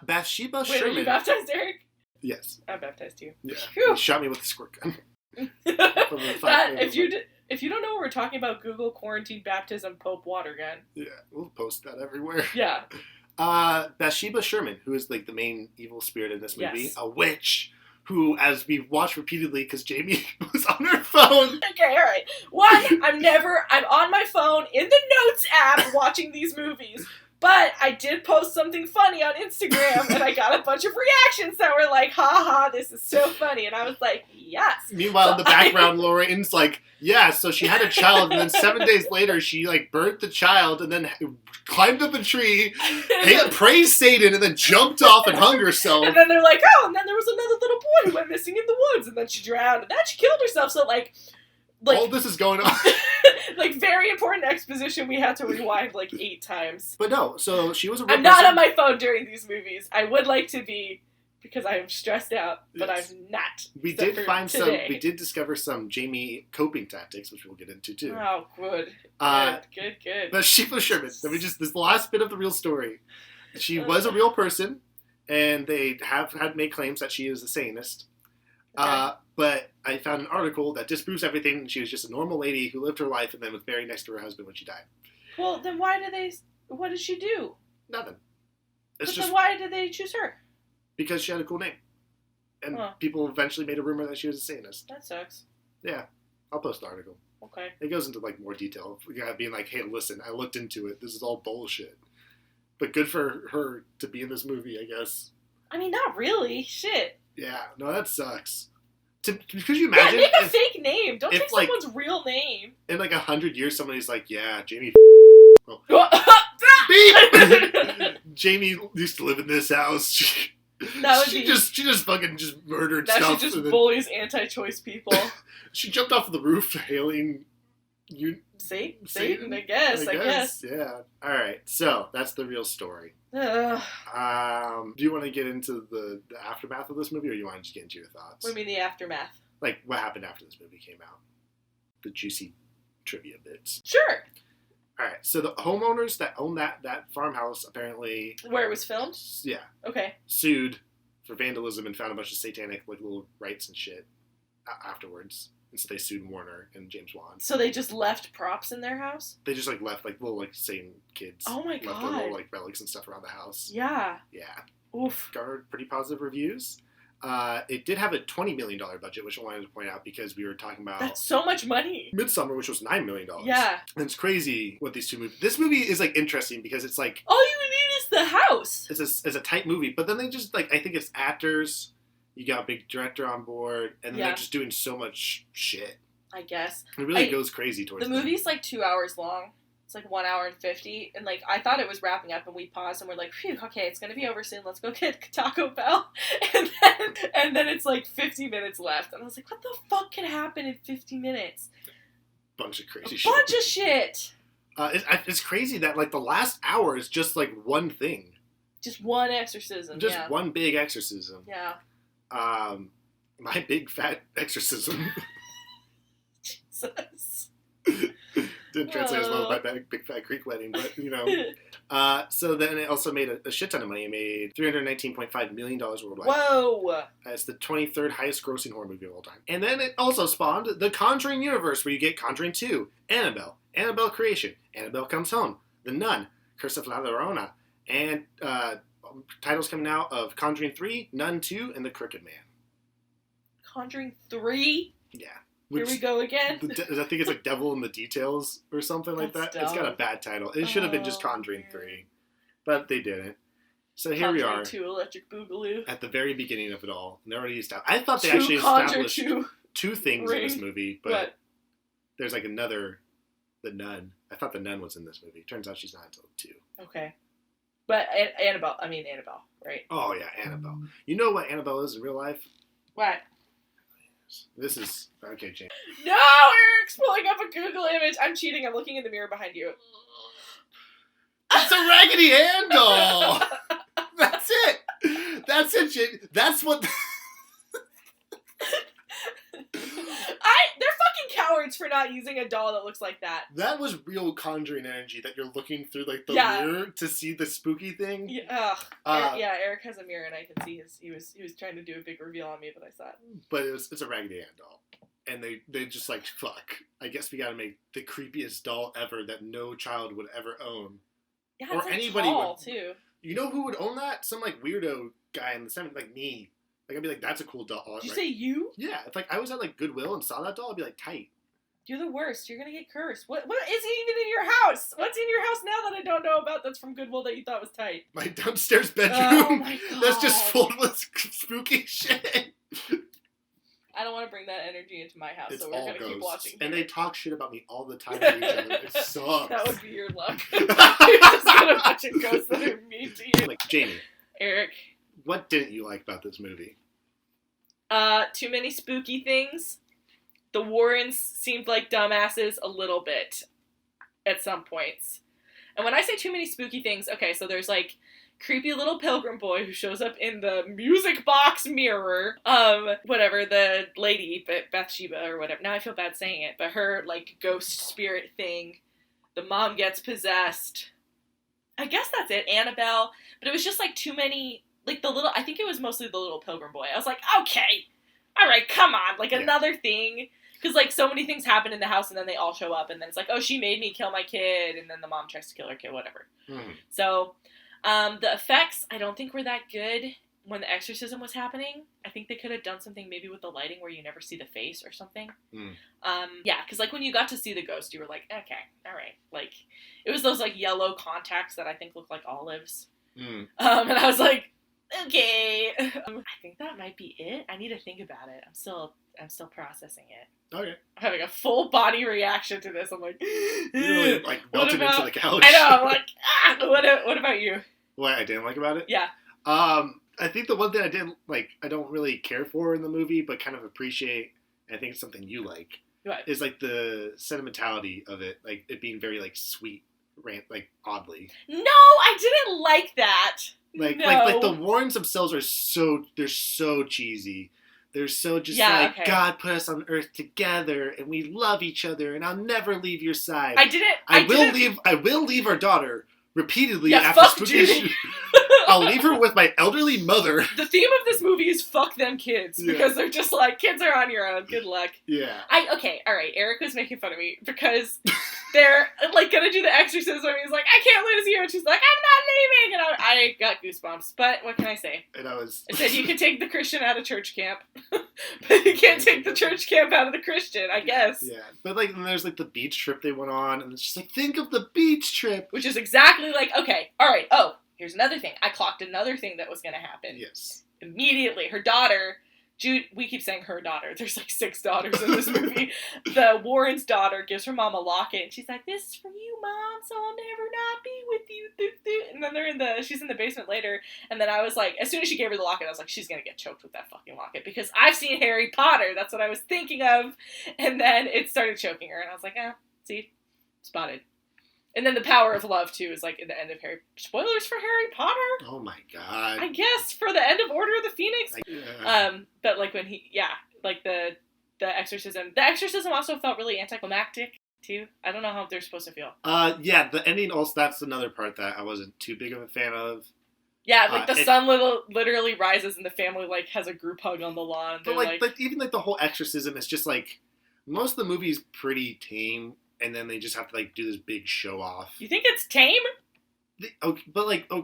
S1: Bathsheba
S2: Wait,
S1: Sherman...
S2: are you baptized, Eric?
S1: Yes.
S2: I'm baptized too.
S1: Yeah. You shot me with a squirt gun.
S2: If you don't know what we're talking about, Google quarantine baptism Pope water gun.
S1: Yeah, we'll post that everywhere.
S2: Yeah.
S1: Bathsheba Sherman, who is like the main evil spirit in this movie,
S2: Yes.
S1: a witch who, as we watched repeatedly, because Jamie was on her phone.
S2: Okay, all right. One, I'm on my phone in the notes app watching these movies. But I did post something funny on Instagram, and I got a bunch of reactions that were like, ha ha, this is so funny. And I was like, yes.
S1: Meanwhile, in the background, Lorraine's like, yeah, so she had a child, and then 7 days later, she, like, birthed the child, and then climbed up a tree, praised Satan, and then jumped off and hung herself.
S2: And then they're like, oh, and then there was another little boy who went missing in the woods, and then she drowned, and then she killed herself. So, like
S1: all this is going on.
S2: Like, very important exposition we had to rewind, like, 8 times.
S1: But no, so she was a real
S2: I'm not on my phone during these movies. I would like to be, because I am stressed out, but
S1: yes.
S2: I'm not.
S1: We did discover some Jaime coping tactics, which we'll get into, too.
S2: Oh, good. Good.
S1: Bathsheba Sherman. This is the last bit of the real story. She was a real person, and they had made claims that she is a Satanist. Okay. But I found an article that disproves everything, and she was just a normal lady who lived her life and then was buried next to her husband when she died.
S2: Well, then what did she do?
S1: Nothing.
S2: Then why did they choose her?
S1: Because she had a cool name. And people eventually made a rumor that she was a Satanist.
S2: That sucks.
S1: Yeah. I'll post the article.
S2: Okay.
S1: It goes into, like, more detail. Being like, hey, listen, I looked into it. This is all bullshit. But good for her to be in this movie, I guess.
S2: I mean, not really. Shit.
S1: Yeah. No, that sucks. Could you imagine?
S2: Yeah, make a fake name. Don't take someone's real name.
S1: In, like, 100 years, somebody's like, yeah, Jamie well, beep! Jamie used to live in this house. She just fucking murdered
S2: now
S1: stuff.
S2: Now she just bullies anti-choice people.
S1: She jumped off the roof hailing
S2: Satan, I guess.
S1: Yeah. All right. So that's the real story. Do you want to get into the aftermath of this movie, or do you want to just get into your thoughts?
S2: What do you mean the aftermath?
S1: Like, what happened after this movie came out? The juicy trivia bits.
S2: Sure.
S1: All right. So the homeowners that own that farmhouse apparently,
S2: where it was filmed.
S1: Yeah.
S2: Okay.
S1: Sued for vandalism and found a bunch of satanic like little rites and shit afterwards. And so they sued Warner and James Wan.
S2: So they just left props in their house?
S1: They just, like, left, like, little, like, Satan kids.
S2: Oh, my God.
S1: Left their little, like, relics and stuff around the house.
S2: Yeah.
S1: Yeah.
S2: Oof.
S1: Garnered pretty positive reviews. It did have a $20 million budget, which I wanted to point out because we were talking about...
S2: That's so much money.
S1: Midsummer, which was $9 million.
S2: Yeah.
S1: And it's crazy what these two movies... This movie is, like, interesting because it's, like...
S2: All you need is the house.
S1: It's a tight movie, but then they just, like, I think it's actors... You got a big director on board, and they're just doing so much shit.
S2: I guess.
S1: It really goes crazy towards
S2: the movie's like 2 hours long. It's like 1 hour and 50. And like, I thought it was wrapping up, and we paused and we're like, phew, okay, it's going to be over soon. Let's go get Taco Bell. And then it's like 50 minutes left. And I was like, what the fuck can happen in 50 minutes?
S1: Bunch of crazy
S2: shit. Bunch of shit.
S1: It's crazy that like the last hour is just like one thing.
S2: Just one exorcism.
S1: Just one big exorcism.
S2: Yeah.
S1: My big fat exorcism.
S2: Jesus.
S1: Didn't translate as well as my big fat Greek wedding, but you know. So then it also made a shit ton of money. It made $319.5 million worldwide.
S2: Whoa!
S1: It's the 23rd highest grossing horror movie of all time. And then it also spawned the Conjuring universe, where you get Conjuring 2, Annabelle, Annabelle Creation, Annabelle Comes Home, The Nun, Curse of La Llorona, and titles coming out of Conjuring 3, Nun 2, and The Crooked Man.
S2: Conjuring 3?
S1: Yeah.
S2: Here we go again.
S1: I think it's like Devil in the Details or something like that. Dumb. It's got a bad title. It should have been just Conjuring 3. But they didn't. So here we are.
S2: 2 Electric Boogaloo.
S1: At the very beginning of it all. And they're already established. I thought they actually established 2 things in this movie. But there's like another, The Nun. I thought The Nun was in this movie. Turns out she's not until 2.
S2: Okay. But Annabelle, right?
S1: Oh yeah, Annabelle. You know what Annabelle is in real life?
S2: What?
S1: This is... Okay, James.
S2: No! Eric's pulling up a Google image. I'm cheating. I'm looking in the mirror behind you.
S1: It's a Raggedy Ann doll! That's it! That's it, James. That's what...
S2: They're fucking cowards for not using a doll that looks like that.
S1: That was real Conjuring energy, that you're looking through like the mirror to see the spooky thing.
S2: Yeah, Eric has a mirror and I can see he was trying to do a big reveal on me, but I saw it.
S1: But it's a Raggedy Ann doll. and they just like, fuck, I guess we gotta make the creepiest doll ever that no child would ever own.
S2: Yeah, it's or like anybody tall, would, too.
S1: You know who would own that? Some like weirdo guy in the 70s, like me. Like I'd be like, that's a cool doll.
S2: Did you say you?
S1: Yeah, if like I was at like Goodwill and saw that doll, I'd be like, tight.
S2: You're the worst. You're gonna get cursed. What is even in your house? What's in your house now that I don't know about that's from Goodwill that you thought was tight?
S1: My downstairs bedroom.
S2: Oh my God.
S1: That's just full of spooky shit.
S2: I don't want to bring that energy into my house, so we're going to keep watching.
S1: And they talk shit about me all the time to each other. It sucks.
S2: That would be your luck. You're just got a bunch of ghosts that are mean to you.
S1: Like, Jamie.
S2: Eric.
S1: What didn't you like about this movie?
S2: Too many spooky things. The Warrens seemed like dumbasses a little bit at some points. And when I say too many spooky things, okay, so there's like creepy little pilgrim boy who shows up in the music box mirror. Whatever, the lady, Bathsheba or whatever. Now I feel bad saying it, but her, like, ghost spirit thing. The mom gets possessed. I guess that's it. Annabelle. But it was just, like, too many, like, I think it was mostly the little pilgrim boy. I was like, okay, all right, come on. Like, another thing. Because, like, so many things happen in the house, and then they all show up, and then it's like, oh, she made me kill my kid, and then the mom tries to kill her kid, whatever. So, the effects, I don't think were that good when the exorcism was happening. I think they could have done something maybe with the lighting where you never see the face or something. Yeah, because, like, when you got to see the ghost, you were like, okay, all right. Like, it was those, like, yellow contacts that I think looked like olives. And I was like, okay. I think that might be it. I need to think about it. I'm still processing it.
S1: Okay.
S2: I'm having a full body reaction to this. I'm like,
S1: you really, like, melted into the couch.
S2: I know. I'm like, what about you?
S1: What I didn't like about it?
S2: Yeah.
S1: I think the one thing I didn't like, I don't really care for in the movie, but kind of appreciate, and I think it's something you like, is like the sentimentality of it, like it being very like sweet, like oddly.
S2: No, I didn't like that.
S1: Like the Warrens themselves they're so cheesy. They're so just God put us on Earth together, and we love each other, and I'll never leave your side. I will leave our daughter repeatedly after spooky. I'll leave her with my elderly mother.
S2: The theme of this movie is fuck them kids, because they're just like, kids are on your own, good luck.
S1: Yeah.
S2: Okay, alright, Eric was making fun of me, because they're, like, gonna do the exorcism, and he's like, I can't lose you, and she's like, I'm not leaving, and I got goosebumps, but what can I say?
S1: And I
S2: said, you can take the Christian out of church camp, but you can't take the church camp out of the Christian, I guess.
S1: Yeah, but, like, then there's, like, the beach trip they went on, and it's just like, think of the beach trip!
S2: Which is exactly like, okay, alright, here's another thing. I clocked another thing that was going to happen.
S1: Yes.
S2: Immediately. Her daughter, Jude, we keep saying her daughter. There's like 6 daughters in this movie. The Warren's daughter gives her mom a locket, and she's like, this is for you, Mom, so I'll never not be with you. And then she's in the basement later, and then I was like, as soon as she gave her the locket, I was like, she's going to get choked with that fucking locket, because I've seen Harry Potter. That's what I was thinking of. And then it started choking her, and I was like, see, spotted. And then the power of love, too, is, like, in the end of spoilers for Harry Potter?
S1: Oh, my God.
S2: I guess, for the end of Order of the Phoenix. But, like, when the exorcism. The exorcism also felt really anticlimactic, too. I don't know how they're supposed to feel.
S1: Yeah, the ending also, that's another part that I wasn't too big of a fan of.
S2: Yeah, like, the sun literally rises and the family, like, has a group hug on the lawn.
S1: But, like, even, like, the whole exorcism is just, like, most of the movie's pretty tame. And then they just have to, like, do this big show-off.
S2: You think it's tame?
S1: It's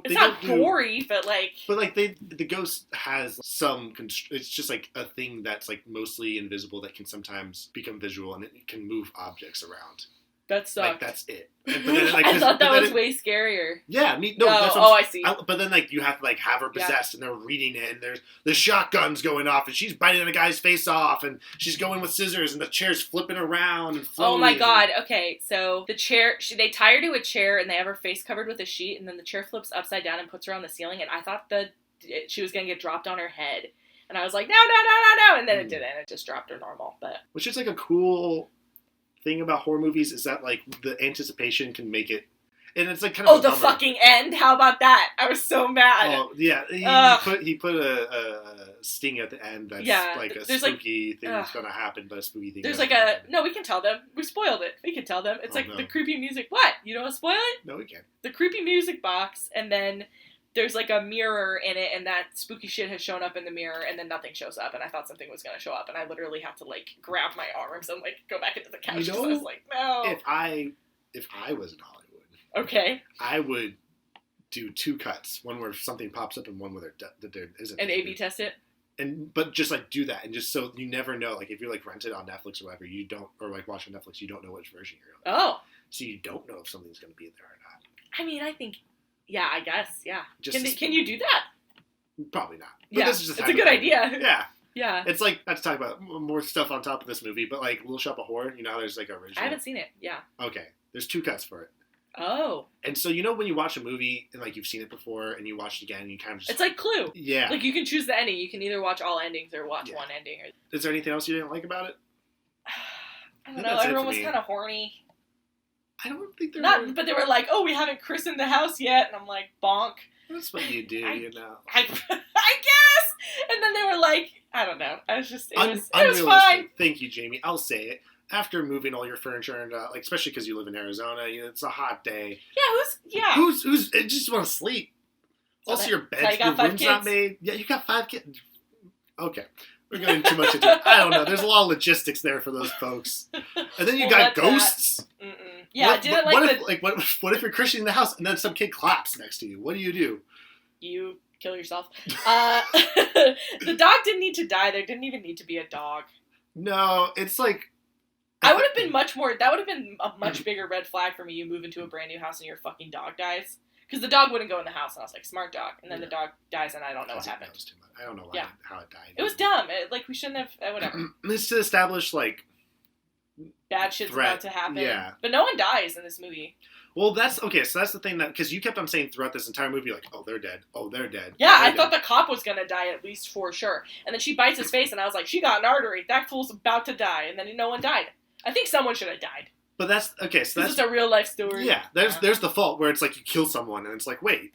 S2: they not gory, but, like...
S1: But, like, the ghost has some... It's just, like, a thing that's, like, mostly invisible that can sometimes become visual, and it can move objects around.
S2: That sucked.
S1: Like, that's it. Then, like,
S2: I thought that was way scarier.
S1: Yeah,
S2: I see.
S1: But then, like, you have to, like, have her possessed, and they're reading it, and there's the shotguns going off, and she's biting the guy's face off, and she's going with scissors, and the chair's flipping around and floating.
S2: Oh my God, okay, so the chair, they tie her to a chair, and they have her face covered with a sheet, and then the chair flips upside down and puts her on the ceiling, and I thought she was gonna get dropped on her head. And I was like, no, and then it didn't, it just dropped her normal, but...
S1: Which is, like, a cool... thing about horror movies is that, like, the anticipation can make it, and it's like kind of
S2: the fucking end. How about that? I was so mad.
S1: Oh yeah, he put a sting at the end that's like a spooky thing that's gonna happen, but a spooky thing.
S2: There's like no, we can tell them. We spoiled it. We can tell them. It's the creepy music. What? You don't want to spoil it?
S1: No, we can't.
S2: The creepy music box, and then there's like a mirror in it, and that spooky shit has shown up in the mirror, and then nothing shows up, and I thought something was gonna show up, and I literally have to like grab my arms and like go back into the couch because I was like, no.
S1: If I was in Hollywood,
S2: okay,
S1: I would do 2 cuts, one where something pops up and one where there isn't.
S2: And A/B test it.
S1: But just like do that, and just so you never know, like if you're like rented on Netflix or whatever, you don't, or like watching Netflix, you don't know which version you're on.
S2: Oh.
S1: So you don't know if something's gonna be there or not.
S2: I mean, I think, yeah, I guess, yeah. Can you do that?
S1: Probably not. But
S2: yeah,
S1: this is just
S2: it's a good idea.
S1: Yeah.
S2: Yeah.
S1: It's like, not to talk about more stuff on top of this movie, but like Little Shop of Horror, you know how there's like a original.
S2: I haven't seen it. Yeah.
S1: Okay. There's 2 cuts for it.
S2: Oh.
S1: And so you know when you watch a movie and like you've seen it before and you watch it again and you kind of just...
S2: It's like Clue.
S1: Yeah.
S2: Like you can choose the ending. You can either watch all endings or watch one ending.
S1: Is there anything else you didn't like about it?
S2: I don't know. Everyone was kind of horny.
S1: I don't think they're...
S2: But they were like, oh, we haven't christened the house yet. And I'm like, bonk.
S1: That's what you do, you know.
S2: I guess. And then they were like, I don't know. I was just... It was fine.
S1: Thank you, Jamie. I'll say it. After moving all your furniture and like especially because you live in Arizona, you know, it's a hot day.
S2: Yeah,
S1: who's just want to sleep? Also, your room's not made. Yeah, you got 5 kids. Okay, we're going too much into it. I don't know. There's a lot of logistics there for those folks. And then you got ghosts.
S2: Yeah,
S1: what if you're christening the house and then some kid claps next to you? What do?
S2: You kill yourself. The dog didn't need to die. There didn't even need to be a dog.
S1: No, it's like.
S2: I would have been that would have been a much bigger red flag for me. You move into a brand new house and your fucking dog dies. Because the dog wouldn't go in the house. And I was like, smart dog. And then the dog dies and I don't know what happened.
S1: I don't know how it died.
S2: It was dumb. We shouldn't have, whatever.
S1: It's to establish, like...
S2: bad shit's about to happen.
S1: Yeah.
S2: But no one dies in this movie.
S1: Well, that's the thing that... Because you kept on saying throughout this entire movie, like, oh, they're dead. Oh, they're dead.
S2: Yeah, I thought the cop was going to die at least for sure. And then she bites his face and I was like, she got an artery. That fool's about to die. And then no one died. I think someone should have died.
S1: But that's okay. So
S2: that's a real life story.
S1: Yeah, there's the fault where it's like you kill someone and it's like, wait,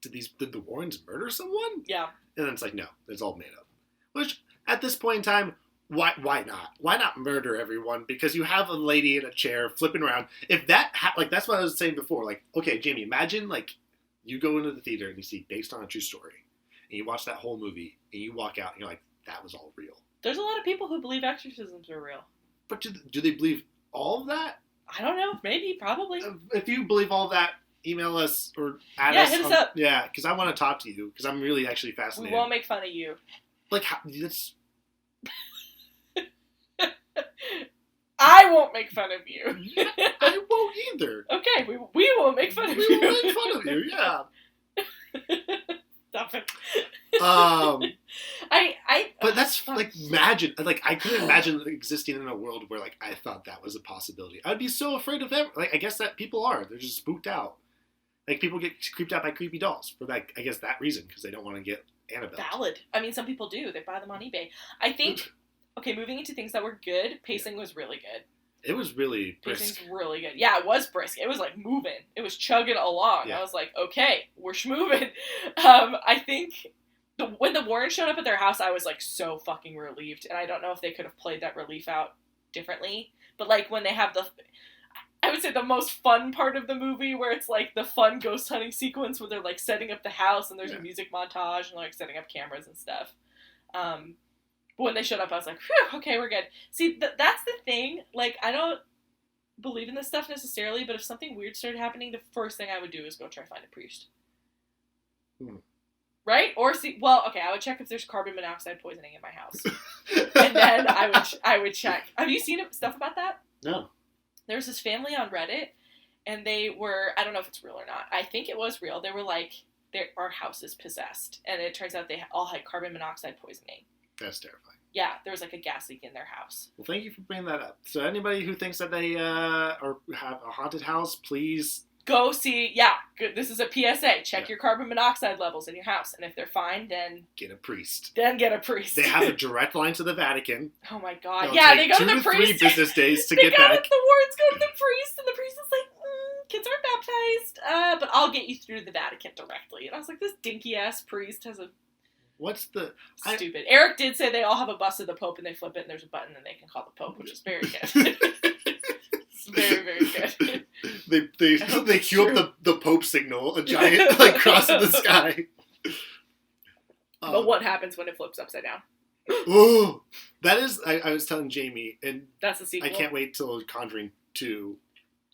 S1: did the Warrens murder someone?
S2: Yeah. And
S1: then it's like, no, it's all made up. Which at this point in time, why not? Why not murder everyone? Because you have a lady in a chair flipping around. If that that's what I was saying before. Like, okay, Jamie, imagine like you go into the theater and you see based on a true story, and you watch that whole movie and you walk out and you're like, that was all real.
S2: There's a lot of people who believe exorcisms are real.
S1: But do they believe all of that?
S2: I don't know. Maybe. Probably.
S1: If you believe all of that, email us or add us.
S2: Yeah, hit us up.
S1: Yeah, because I want to talk to you because I'm really actually fascinated.
S2: We won't make fun of you.
S1: Like, that's...
S2: I won't make fun of you.
S1: I won't either.
S2: Okay, we won't make fun of you.
S1: We won't make fun of you, yeah.
S2: Stop it.
S1: But that's like imagine like I couldn't imagine existing in a world where like I thought that was a possibility. I'd be so afraid of them. Like I guess that people are. They're just spooked out. Like people get creeped out by creepy dolls for like I guess that reason because they don't want to get Annabelle.
S2: Valid. I mean, some people do. They buy them on eBay. I think. Okay, moving into things that were good. Pacing was really good.
S1: It was really brisk.
S2: Pacing's really good. Yeah, it was brisk. It was like moving. It was chugging along. Yeah. I was like, okay, we're schmoving. I think when the Warrens showed up at their house, I was like so fucking relieved. And I don't know if they could have played that relief out differently. But like when they have I would say the most fun part of the movie where it's like the fun ghost hunting sequence where they're like setting up the house and there's a music montage and like setting up cameras and stuff. But when they showed up, I was like, phew, okay, we're good. See, that's the thing. Like, I don't believe in this stuff necessarily, but if something weird started happening, the first thing I would do is go try to find a priest. Right? Or I would check if there's carbon monoxide poisoning in my house. And then I would check. Have you seen stuff about that?
S1: No.
S2: There was this family on Reddit, and they were, I don't know if it's real or not. I think it was real. They were like, our house is possessed. And it turns out they all had carbon monoxide poisoning.
S1: That's terrifying.
S2: Yeah, there was like a gas leak in their house.
S1: Well, thank you for bringing that up. So anybody who thinks that they or have a haunted house, please
S2: go see. Yeah, good. This is a PSA. Check your carbon monoxide levels in your house, and if they're fine, then
S1: get a priest.
S2: They have
S1: a direct line to the Vatican.
S2: Oh my God! Yeah, they go to the priest.
S1: 2 to 3 business days to get back.
S2: The Warrens go to the priest, and the priest is like, "Kids aren't baptized, but I'll get you through the Vatican directly." And I was like, "This dinky ass priest has a."
S1: What's the...
S2: Stupid. Eric did say they all have a bust of the Pope and they flip it and there's a button and they can call the Pope, which is very good. It's very, very good.
S1: They cue up the Pope signal, a giant like cross in the sky.
S2: But what happens when it flips upside down?
S1: Oh, that is. I was telling Jamie, and
S2: that's the sequel.
S1: I can't wait till Conjuring 2.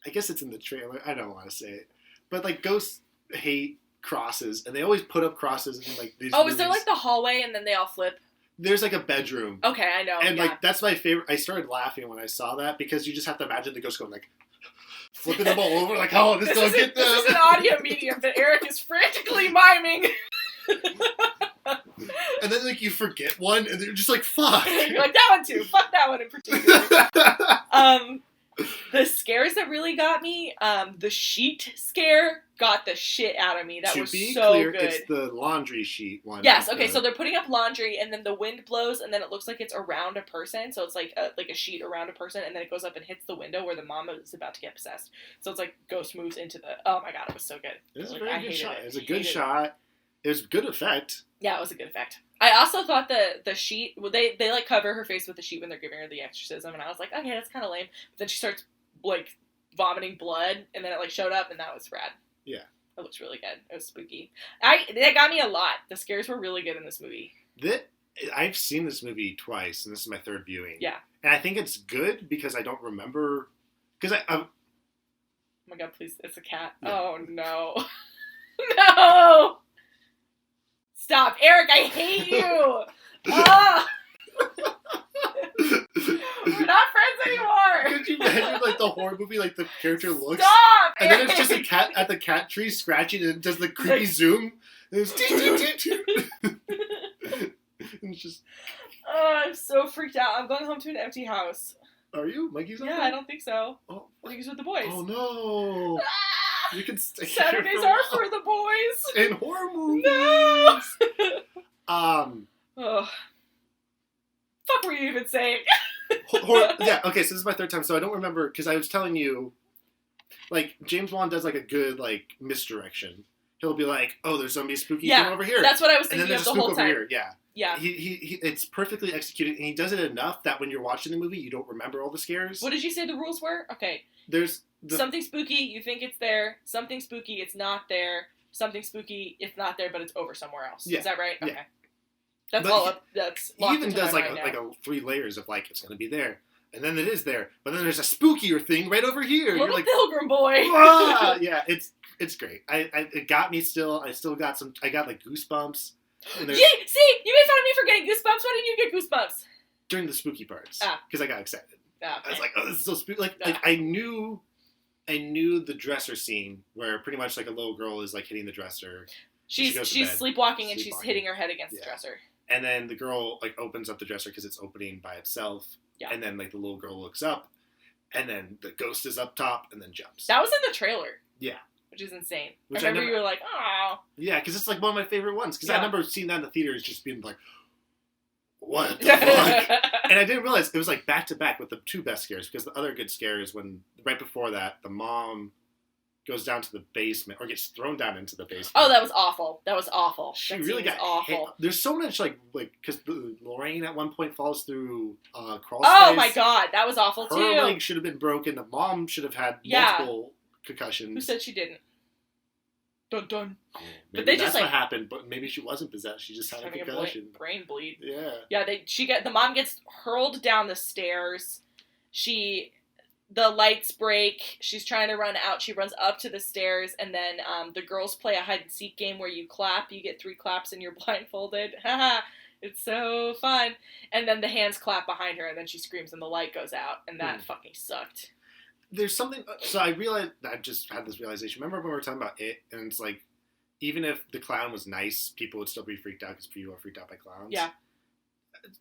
S1: I guess it's in the trailer. I don't want to say it, but like ghosts hate crosses, and they always put up crosses in like these.
S2: Oh, is there like the hallway and then they all flip?
S1: There's like a bedroom.
S2: Okay, I know.
S1: And like that's my favorite. I started laughing when I saw that because you just have to imagine the ghost going like flipping them all over, like, oh, this don't get them.
S2: This is an audio medium that Eric is frantically miming.
S1: And then like you forget one, and they're just like, fuck.
S2: You're like, that one too. Fuck that one in particular. The scares that really got me, the sheet scare got the shit out of me. That was so clear, good.
S1: It's the laundry sheet one.
S2: Yes, okay, so they're putting up laundry, and then the wind blows, and then it looks like it's around a person, so it's like a sheet around a person, and then it goes up and hits the window where the mom is about to get possessed. So it's like ghost moves into the... Oh my god, it was so good.
S1: It was a very good shot. It was a good shot. It was a good effect.
S2: Yeah, it was a good effect. I also thought the sheet... Well, they like cover her face with the sheet when they're giving her the exorcism, and I was like, okay, that's kind of lame. But then she starts, like, vomiting blood, and then it, like, showed up, and that was rad.
S1: Yeah.
S2: It looks really good. It was spooky. That got me a lot. The scares were really good in this movie.
S1: I've seen this movie twice, and this is my third viewing.
S2: Yeah.
S1: And I think it's good because I don't remember... Because
S2: oh my god, please. It's a cat. Yeah. Oh, no. No! Stop. Eric, I hate you! Oh! We're not friends anymore!
S1: Could you imagine, like, the horror movie, like, the character looks...
S2: Stop!
S1: And then it's just a cat at the cat tree scratching, and it does the creepy zoom. And it's... and it's just...
S2: Oh, I'm so freaked out. I'm going home to an empty house.
S1: Are you? Mikey's on
S2: Yeah,
S1: there?
S2: I don't think so.
S1: Oh.
S2: I think he's with the boys.
S1: Oh, no. You can stay
S2: Saturdays are for the boys.
S1: In horror movies.
S2: No.
S1: Oh.
S2: Fuck were you even saying?
S1: Yeah, okay, so this is my third time, so I don't remember, because I was telling you, like, James Wan does, like, a good, like, misdirection. He'll be like, oh, there's somebody spooky thing over here.
S2: That's what I was thinking
S1: and then
S2: of
S1: there's
S2: the whole time.
S1: Over here. Yeah.
S2: Yeah.
S1: He it's perfectly executed, and he does it enough that when you're watching the movie, you don't remember all the scares.
S2: What did you say the rules were? Okay.
S1: There's...
S2: something spooky, you think it's there. Something spooky, it's not there. Something spooky, it's not there, but it's over somewhere else. Yeah. Is that right? Okay. Yeah. That's all up. That's
S1: he even does like a 3 layers of like it's gonna be there, and then it is there, but then there's a spookier thing right over here.
S2: Little Pilgrim boy.
S1: Ah! Yeah, it's great. It got me still. I still got some. I got like goosebumps.
S2: See, you made fun of me for getting goosebumps. When did you get goosebumps?
S1: During the spooky parts. Because I got excited.
S2: Okay.
S1: I was like, oh, this is so spooky. Like I knew the dresser scene where pretty much like a little girl is like hitting the dresser.
S2: She's sleepwalking and she's hitting her head against the dresser.
S1: And then the girl like opens up the dresser because it's opening by itself. Yeah. And then like the little girl looks up, and then the ghost is up top and then jumps.
S2: That was in the trailer.
S1: Yeah.
S2: Which is insane. I remember you were like, oh.
S1: Yeah, because it's like one of my favorite ones. Because I remember seeing that in the theaters, just being like, what the fuck? And I didn't realize it was like back to back with the 2 best scares. Because the other good scare is when right before that, the mom goes down to the basement or gets thrown down into the basement.
S2: Oh, that was awful.
S1: She really got awful. Hit. There's so much like because Lorraine at one point falls through crawl space.
S2: Oh my god, that was awful too.
S1: Her leg should have been broken. The mom should have had multiple concussions.
S2: Who said she didn't? Dun dun.
S1: Oh, but they just what happened. But maybe she wasn't possessed. She just had a concussion.
S2: Brain bleed.
S1: Yeah.
S2: Yeah. The mom gets hurled down the stairs. The lights break. She's trying to run out. She runs up to the stairs, and then the girls play a hide-and-seek game where you clap. You get 3 claps, and you're blindfolded. Haha, it's so fun. And then the hands clap behind her, and then she screams, and the light goes out, and that fucking sucked.
S1: There's something... So I realized... I just had this realization. Remember when we were talking about It, and it's like, even if the clown was nice, people would still be freaked out because people are freaked out by clowns?
S2: Yeah.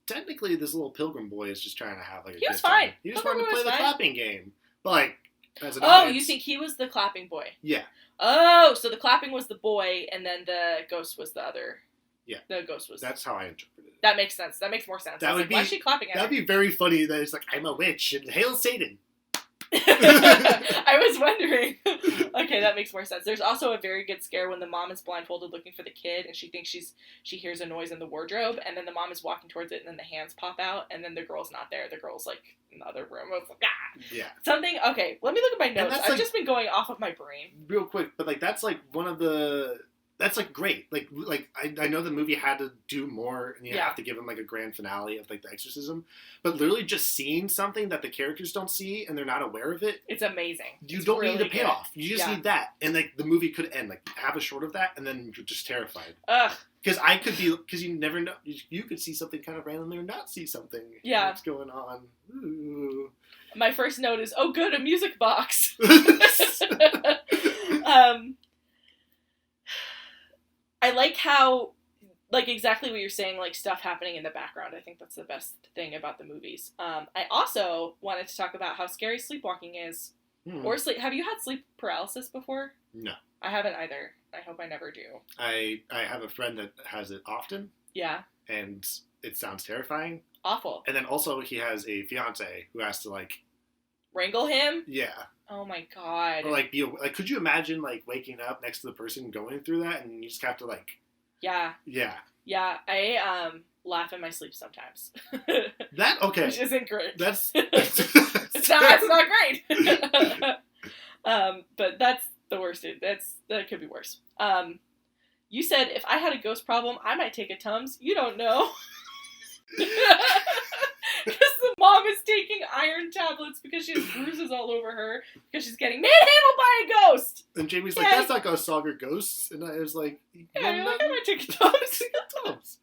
S1: Technically, this little pilgrim boy is just trying to have like a
S2: He was fine.
S1: He just wanted to play the clapping game. But like, as an
S2: audience, you think he was the clapping boy?
S1: Yeah.
S2: Oh, so the clapping was the boy, and then the ghost was the other.
S1: Yeah.
S2: The ghost was...
S1: That's how I interpreted it.
S2: That makes sense. That makes more sense. Why is she clapping at her?
S1: That'd be very funny that it's like, I'm a witch, and hail Satan.
S2: I was wondering. Okay, that makes more sense. There's also a very good scare when the mom is blindfolded looking for the kid, and she thinks she hears a noise in the wardrobe, and then the mom is walking towards it, and then the hands pop out, and then the girl's not there. The girl's like in the other room. I was like, ah!
S1: Yeah.
S2: Something. Okay, let me look at my notes. I've just been going off of my brain.
S1: Real quick, but like that's like one of the. That's, like, great. Like I know the movie had to do more, and you have to give them, like, a grand finale of, like, the exorcism. But literally just seeing something that the characters don't see, and they're not aware of it.
S2: It's amazing.
S1: You don't really need a payoff. You just need that. And, like, the movie could end. Like, have a short of that, and then you're just terrified.
S2: Ugh.
S1: Because you never know. You could see something kind of randomly or not see something.
S2: Yeah.
S1: What's going on. Ooh.
S2: My first note is, oh, good, a music box. I like how, like, exactly what you're saying, like, stuff happening in the background. I think that's the best thing about the movies. I also wanted to talk about how scary sleepwalking is. Or sleep. Have you had sleep paralysis before?
S1: No.
S2: I haven't either. I hope I never do.
S1: I have a friend that has it often.
S2: Yeah.
S1: And it sounds terrifying.
S2: Awful.
S1: And then also he has a fiance who has to, like...
S2: wrangle him?
S1: Yeah.
S2: Oh my god.
S1: Or like could you imagine like waking up next to the person going through that and you just have to like...
S2: Yeah.
S1: Yeah.
S2: Yeah, I laugh in my sleep sometimes.
S1: That, okay.
S2: Which isn't great.
S1: That's...
S2: it's not great. But that's the worst. That could be worse. You said if I had a ghost problem, I might take a Tums. You don't know. Because the mom is taking iron tablets because she has bruises all over her because she's getting manhandled by a ghost.
S1: And Jamie's like, that's not gonna solve your ghosts. And I was like,
S2: yeah, you're like, I might take a Tums.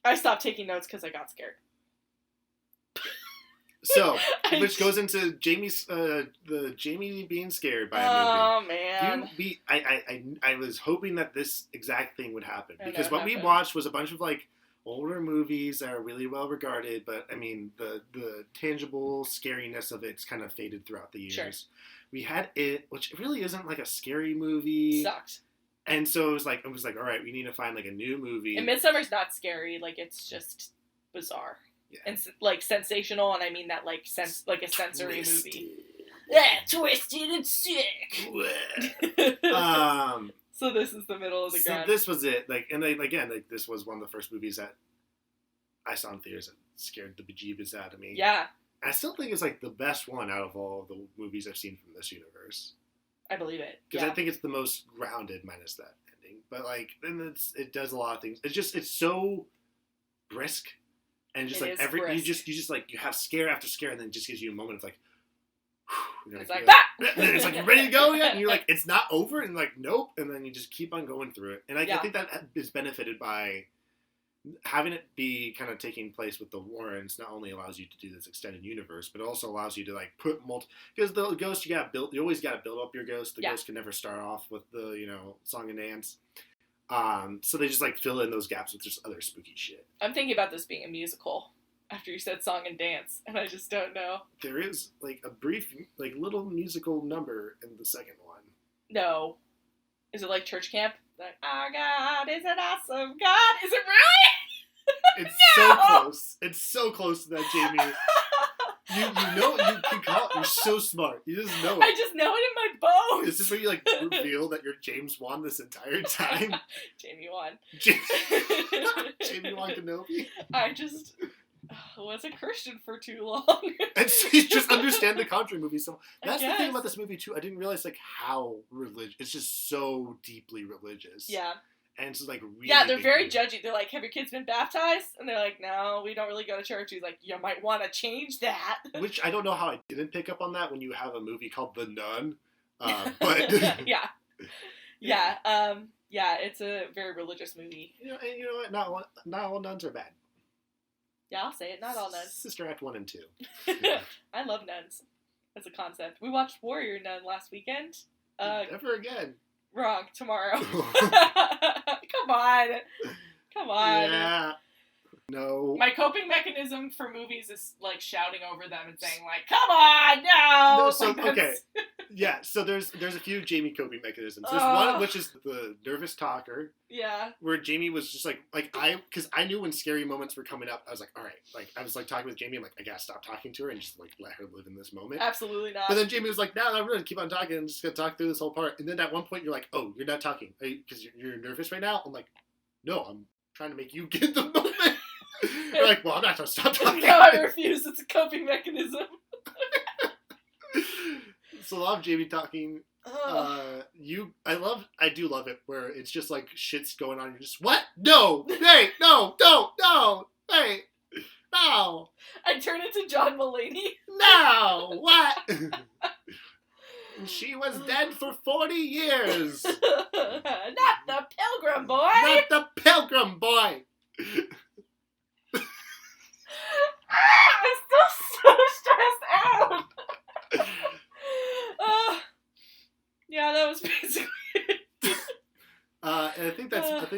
S2: I stopped taking notes because I got scared.
S1: So, which goes into Jamie's, the Jamie being scared by a movie.
S2: Oh, man.
S1: I was hoping that this exact thing would happen. Because what we watched was a bunch of, like, older movies that are really well regarded, but, I mean, the tangible scariness of it's kind of faded throughout the years.
S2: Sure.
S1: We had It, which really isn't, like, a scary movie.
S2: Sucked.
S1: And so it was like, all right, we need to find, like, a new movie.
S2: And Midsummer's not scary. Like, it's just bizarre. Yeah. And, like, sensational, and I mean that, like, like a sensory movie. Yeah, twisted and sick! So this is the middle of the ground.
S1: So this was it. Like, and then, again, like, this was one of the first movies that I saw in theaters that scared the bejeebus out of me.
S2: Yeah.
S1: I still think it's, like, the best one out of all the movies I've seen from this universe.
S2: I believe it.
S1: Because I think it's the most grounded, minus that ending. But, like, then it does a lot of things. It's so brisk. And just, like, you just, like, you have scare after scare, and then it just gives you a moment of, like,
S2: it's like that!
S1: And it's like, you ready to go yet? And you're like, it's not over? And like, nope. And then you just keep on going through it. And I think that is benefited by having it be kind of taking place with the Warrens. Not only allows you to do this extended universe, but it also allows you to, like, put because the ghost, you always got to build up your ghost. The ghost can never start off with the, song and dance. So they just, like, fill in those gaps with just other spooky shit.
S2: I'm thinking about this being a musical after you said song and dance, and I just don't know.
S1: There is, like, a brief, like, little musical number in the second one.
S2: No. Is it like church camp? Like, our God is an awesome God. Is it really?
S1: It's so close. It's so close to that, Jamie. You know, you can call it. You're so smart. You just know it.
S2: I just know it in my bones.
S1: Is this where you, like, reveal that you're James Wan this entire time?
S2: Jamie Wan.
S1: Jamie Wan Kenobi?
S2: I just was a Christian for too long.
S1: And so you just understand the Conjuring movie. So that's the thing about this movie, too. I didn't realize, like, how religious. It's just so deeply religious.
S2: Yeah.
S1: And it's like really.
S2: Yeah, they're very judgy. They're like, have your kids been baptized? And they're like, no, we don't really go to church. He's like, you might want to change that.
S1: Which I don't know how I didn't pick up on that when you have a movie called The Nun. But
S2: yeah. Yeah, it's a very religious movie.
S1: And you know what? Not all nuns are bad.
S2: Yeah, I'll say it. Not all nuns.
S1: Sister Act 1 and 2.
S2: I love nuns as a concept. We watched Warrior Nun last weekend.
S1: Never again.
S2: Wrong. Tomorrow. Come on.
S1: Yeah. No.
S2: My coping mechanism for movies is like shouting over them and saying like, "Come on, no!"
S1: So
S2: like,
S1: okay, yeah. So there's a few Jaime coping mechanisms. There's one which is the nervous talker.
S2: Yeah.
S1: Where Jaime was just because I knew when scary moments were coming up, I was like, all right, like I was like talking with Jaime, I'm like, I gotta stop talking to her and just like let her live in this moment.
S2: Absolutely not.
S1: But then Jaime was like, no, I'm gonna keep on talking. I'm just gonna talk through this whole part. And then at one point you're like, oh, you're not talking because you're nervous right now. I'm like, no, I'm trying to make you get the moment. You're like, well, I'm not gonna stop talking.
S2: No, I refuse. It's a coping mechanism.
S1: So I love Jaime talking. I do love it where it's just like shit's going on. You're just, what? No, hey, no, don't, no, hey, no.
S2: I turn into John Mulaney.
S1: No, what? She was dead for 40 years.
S2: Not the Pilgrim boy.
S1: Not the Pilgrim boy.
S2: I'm still so stressed out. Yeah, that was basically it.
S1: And I think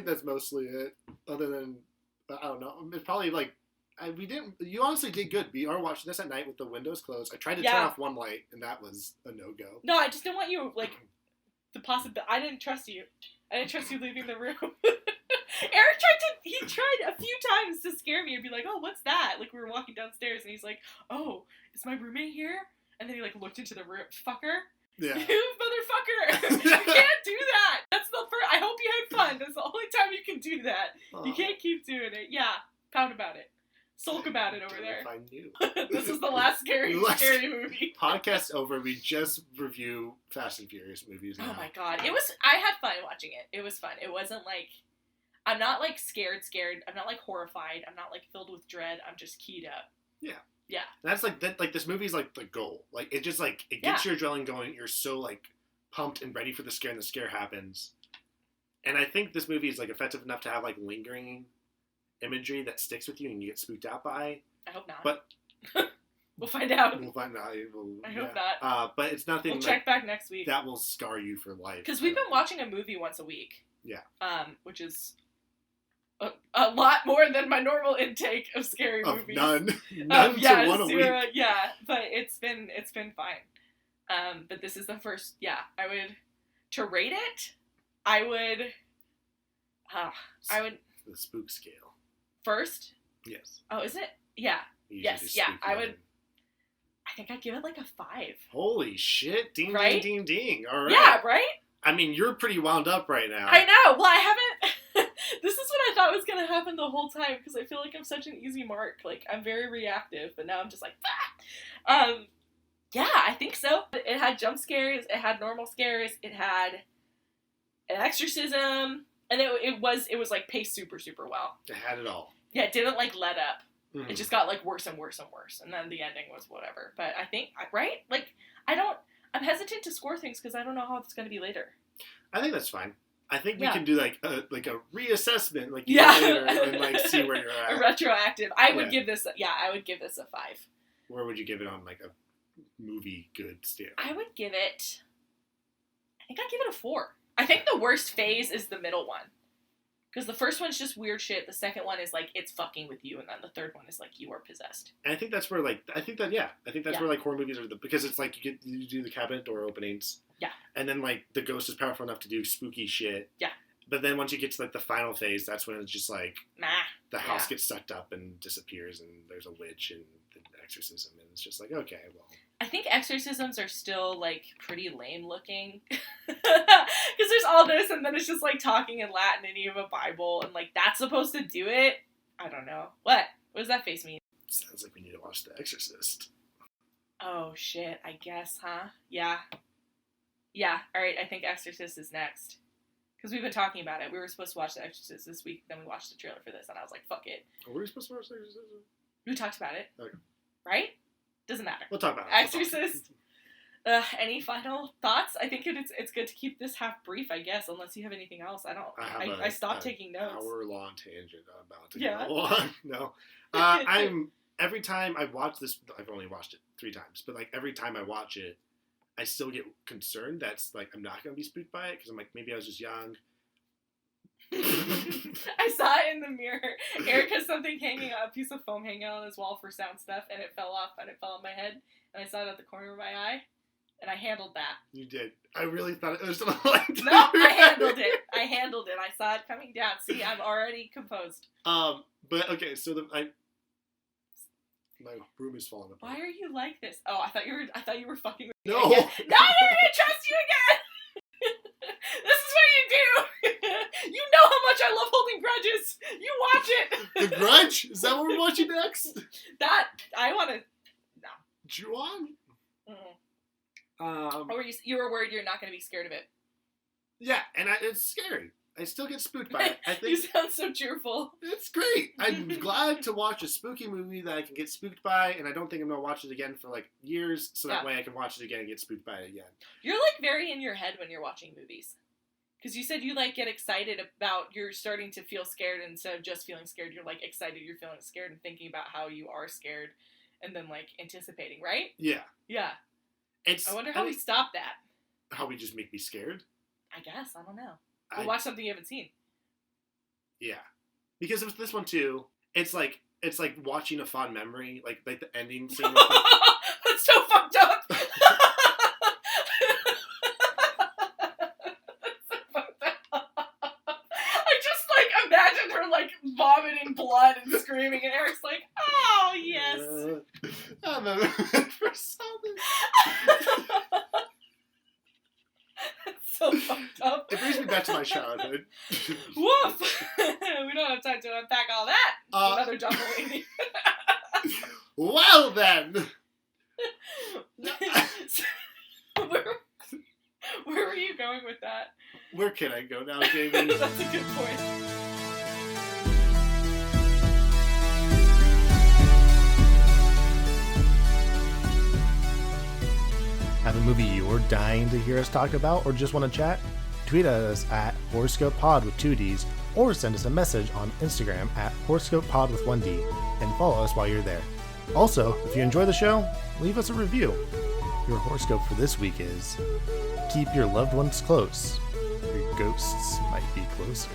S1: that's mostly it. Other than I don't know, it's probably like you honestly did good. We are watching this at night with the windows closed. I tried to turn off one light, and that was a no-go.
S2: No, I just didn't want you like the possibility. I didn't trust you. I didn't trust you leaving the room. Eric tried a few times to scare me and be like, oh, what's that? Like, we were walking downstairs and he's like, oh, is my roommate here? And then he like looked into the room. Fucker.
S1: Yeah.
S2: You motherfucker. You can't do that. That's the first. I hope you had fun. That's the only time you can do that. You can't keep doing it. Yeah. Pound about it. Sulk about it over there.
S1: If I knew.
S2: This is the last scary movie.
S1: Podcast over. We just review Fast and Furious movies now.
S2: Oh my god. I had fun watching it. It was fun. It wasn't like, I'm not like scared. I'm not like horrified. I'm not like filled with dread. I'm just keyed up.
S1: Yeah.
S2: Yeah.
S1: That's like that. Like this movie's like the goal. Like it just like it gets your adrenaline going. You're so like pumped and ready for the scare, and the scare happens. And I think this movie is like effective enough to have like lingering imagery that sticks with you and you get spooked out by.
S2: I hope not.
S1: But
S2: we'll find out.
S1: We'll find out.
S2: I hope not.
S1: But it's nothing.
S2: We'll check back next week.
S1: That will scar you for life.
S2: Because we've been watching a movie once a week.
S1: Yeah.
S2: Which is a lot more than my normal intake of scary movies.
S1: None to one a week.
S2: Yeah, but it's been fine. But this is the first. Yeah, to rate it. I would
S1: the spook scale.
S2: First?
S1: Yes.
S2: Oh, is it? Yeah. Yes. Yeah. I think I'd give it like a 5.
S1: Holy shit! Ding,
S2: right?
S1: Ding, ding, ding. All right.
S2: Yeah. Right.
S1: I mean, you're pretty wound up right now.
S2: I know. Well, I haven't. This is what I thought was gonna happen the whole time because I feel like I'm such an easy mark. Like I'm very reactive, but now I'm just like, ah! Yeah, I think so. It had jump scares. It had normal scares. It had an exorcism. And it was like paced super, super well.
S1: It had it all.
S2: Yeah, it didn't like let up. Mm-hmm. It just got like worse and worse and worse. And then the ending was whatever. But I think, right? Like, I'm hesitant to score things because I don't know how it's going to be later.
S1: I think that's fine. I think we can do like a reassessment, like
S2: later,
S1: and like see where you're at.
S2: A retroactive. I would give this a 5.
S1: Where would you give it on like a movie good scale?
S2: I think I'd give it a 4. I think the worst phase is the middle one. Because the first one's just weird shit. The second one is like, it's fucking with you. And then the third one is like, you are possessed.
S1: And I think that's where like, where like horror movies are, because it's like, you do the cabinet door openings.
S2: Yeah.
S1: And then like, the ghost is powerful enough to do spooky shit.
S2: Yeah.
S1: But then once you get to like the final phase, that's when it's just like, the house gets sucked up and disappears and there's a witch and the exorcism. And it's just like, okay, well.
S2: I think exorcisms are still, like, pretty lame looking. Because there's all this, and then it's just, like, talking in Latin, and you have a Bible, and, like, that's supposed to do it? I don't know. What? What does that face mean?
S1: Sounds like we need to watch The Exorcist.
S2: Oh, shit. I guess, huh? Yeah. Yeah. Alright, I think Exorcist is next. Because we've been talking about it. We were supposed to watch The Exorcist this week, then we watched the trailer for this, and I was like, fuck it.
S1: Were we supposed to watch The Exorcist?
S2: We talked about it.
S1: Okay.
S2: Right? Doesn't matter.
S1: We'll talk about it.
S2: Exorcist. Any final thoughts? I think it's good to keep this half brief, I guess, unless you have anything else. I stopped taking notes.
S1: Hour-long tangent I'm about to
S2: go
S1: on. No. Every time I watch this, I've only watched it 3 times, but like every time I watch it, I still get concerned that's like I'm not going to be spooked by it because I'm like, maybe I was just young.
S2: I saw it in the mirror. Eric has something a piece of foam hanging on his wall for sound stuff, and it fell off, and it fell on my head, and I saw it at the corner of my eye, and I handled that.
S1: You did. I really thought it was like...
S2: No, I handled it. I saw it coming down. See, I'm already composed.
S1: But, okay, so my room is falling apart.
S2: Why are you like this? Oh, I thought you were fucking with
S1: me.
S2: No! No, I'm never gonna trust you again! This is what you do! You know how much I love holding grudges! You watch it!
S1: The Grudge? Is that what we're watching next?
S2: I want to... No.
S1: Juan?
S2: Or you were worried you're not going to be scared of it.
S1: Yeah, and it's scary. I still get spooked by it. I think
S2: you sound so cheerful.
S1: It's great. I'm glad to watch a spooky movie that I can get spooked by, and I don't think I'm going to watch it again for like years, so that way I can watch it again and get spooked by it again.
S2: You're like very in your head when you're watching movies. Because you said you like get excited about, you're starting to feel scared instead of just feeling scared. You're like excited, you're feeling scared and thinking about how you are scared and then like anticipating, right?
S1: Yeah.
S2: Yeah. I wonder how we stop that.
S1: How we just make me scared?
S2: I guess. I don't know. We'll watch something you haven't seen.
S1: Yeah. Because with this one too, it's like watching a fond memory, like the ending scene.
S2: That's so fucked up. I just like imagined her like vomiting blood and screaming, and Eric's like, "Oh yes."
S1: I'm a for something.
S2: So fucked up.
S1: It brings me back to my childhood.
S2: Woof! We don't have time to unpack all that. Another doppelganger.
S1: Well then.
S2: Where were you going with that?
S1: Where can I go now, Jamie?
S2: That's a good point.
S1: Have a movie you're dying to hear us talk about or just want to chat? Tweet at us at Horrorscope Pod with 2 Ds or send us a message on Instagram at Horrorscope Pod with 1 D and follow us while you're there. Also, if you enjoy the show, leave us a review. Your horoscope for this week is: keep your loved ones close. Your ghosts might be closer.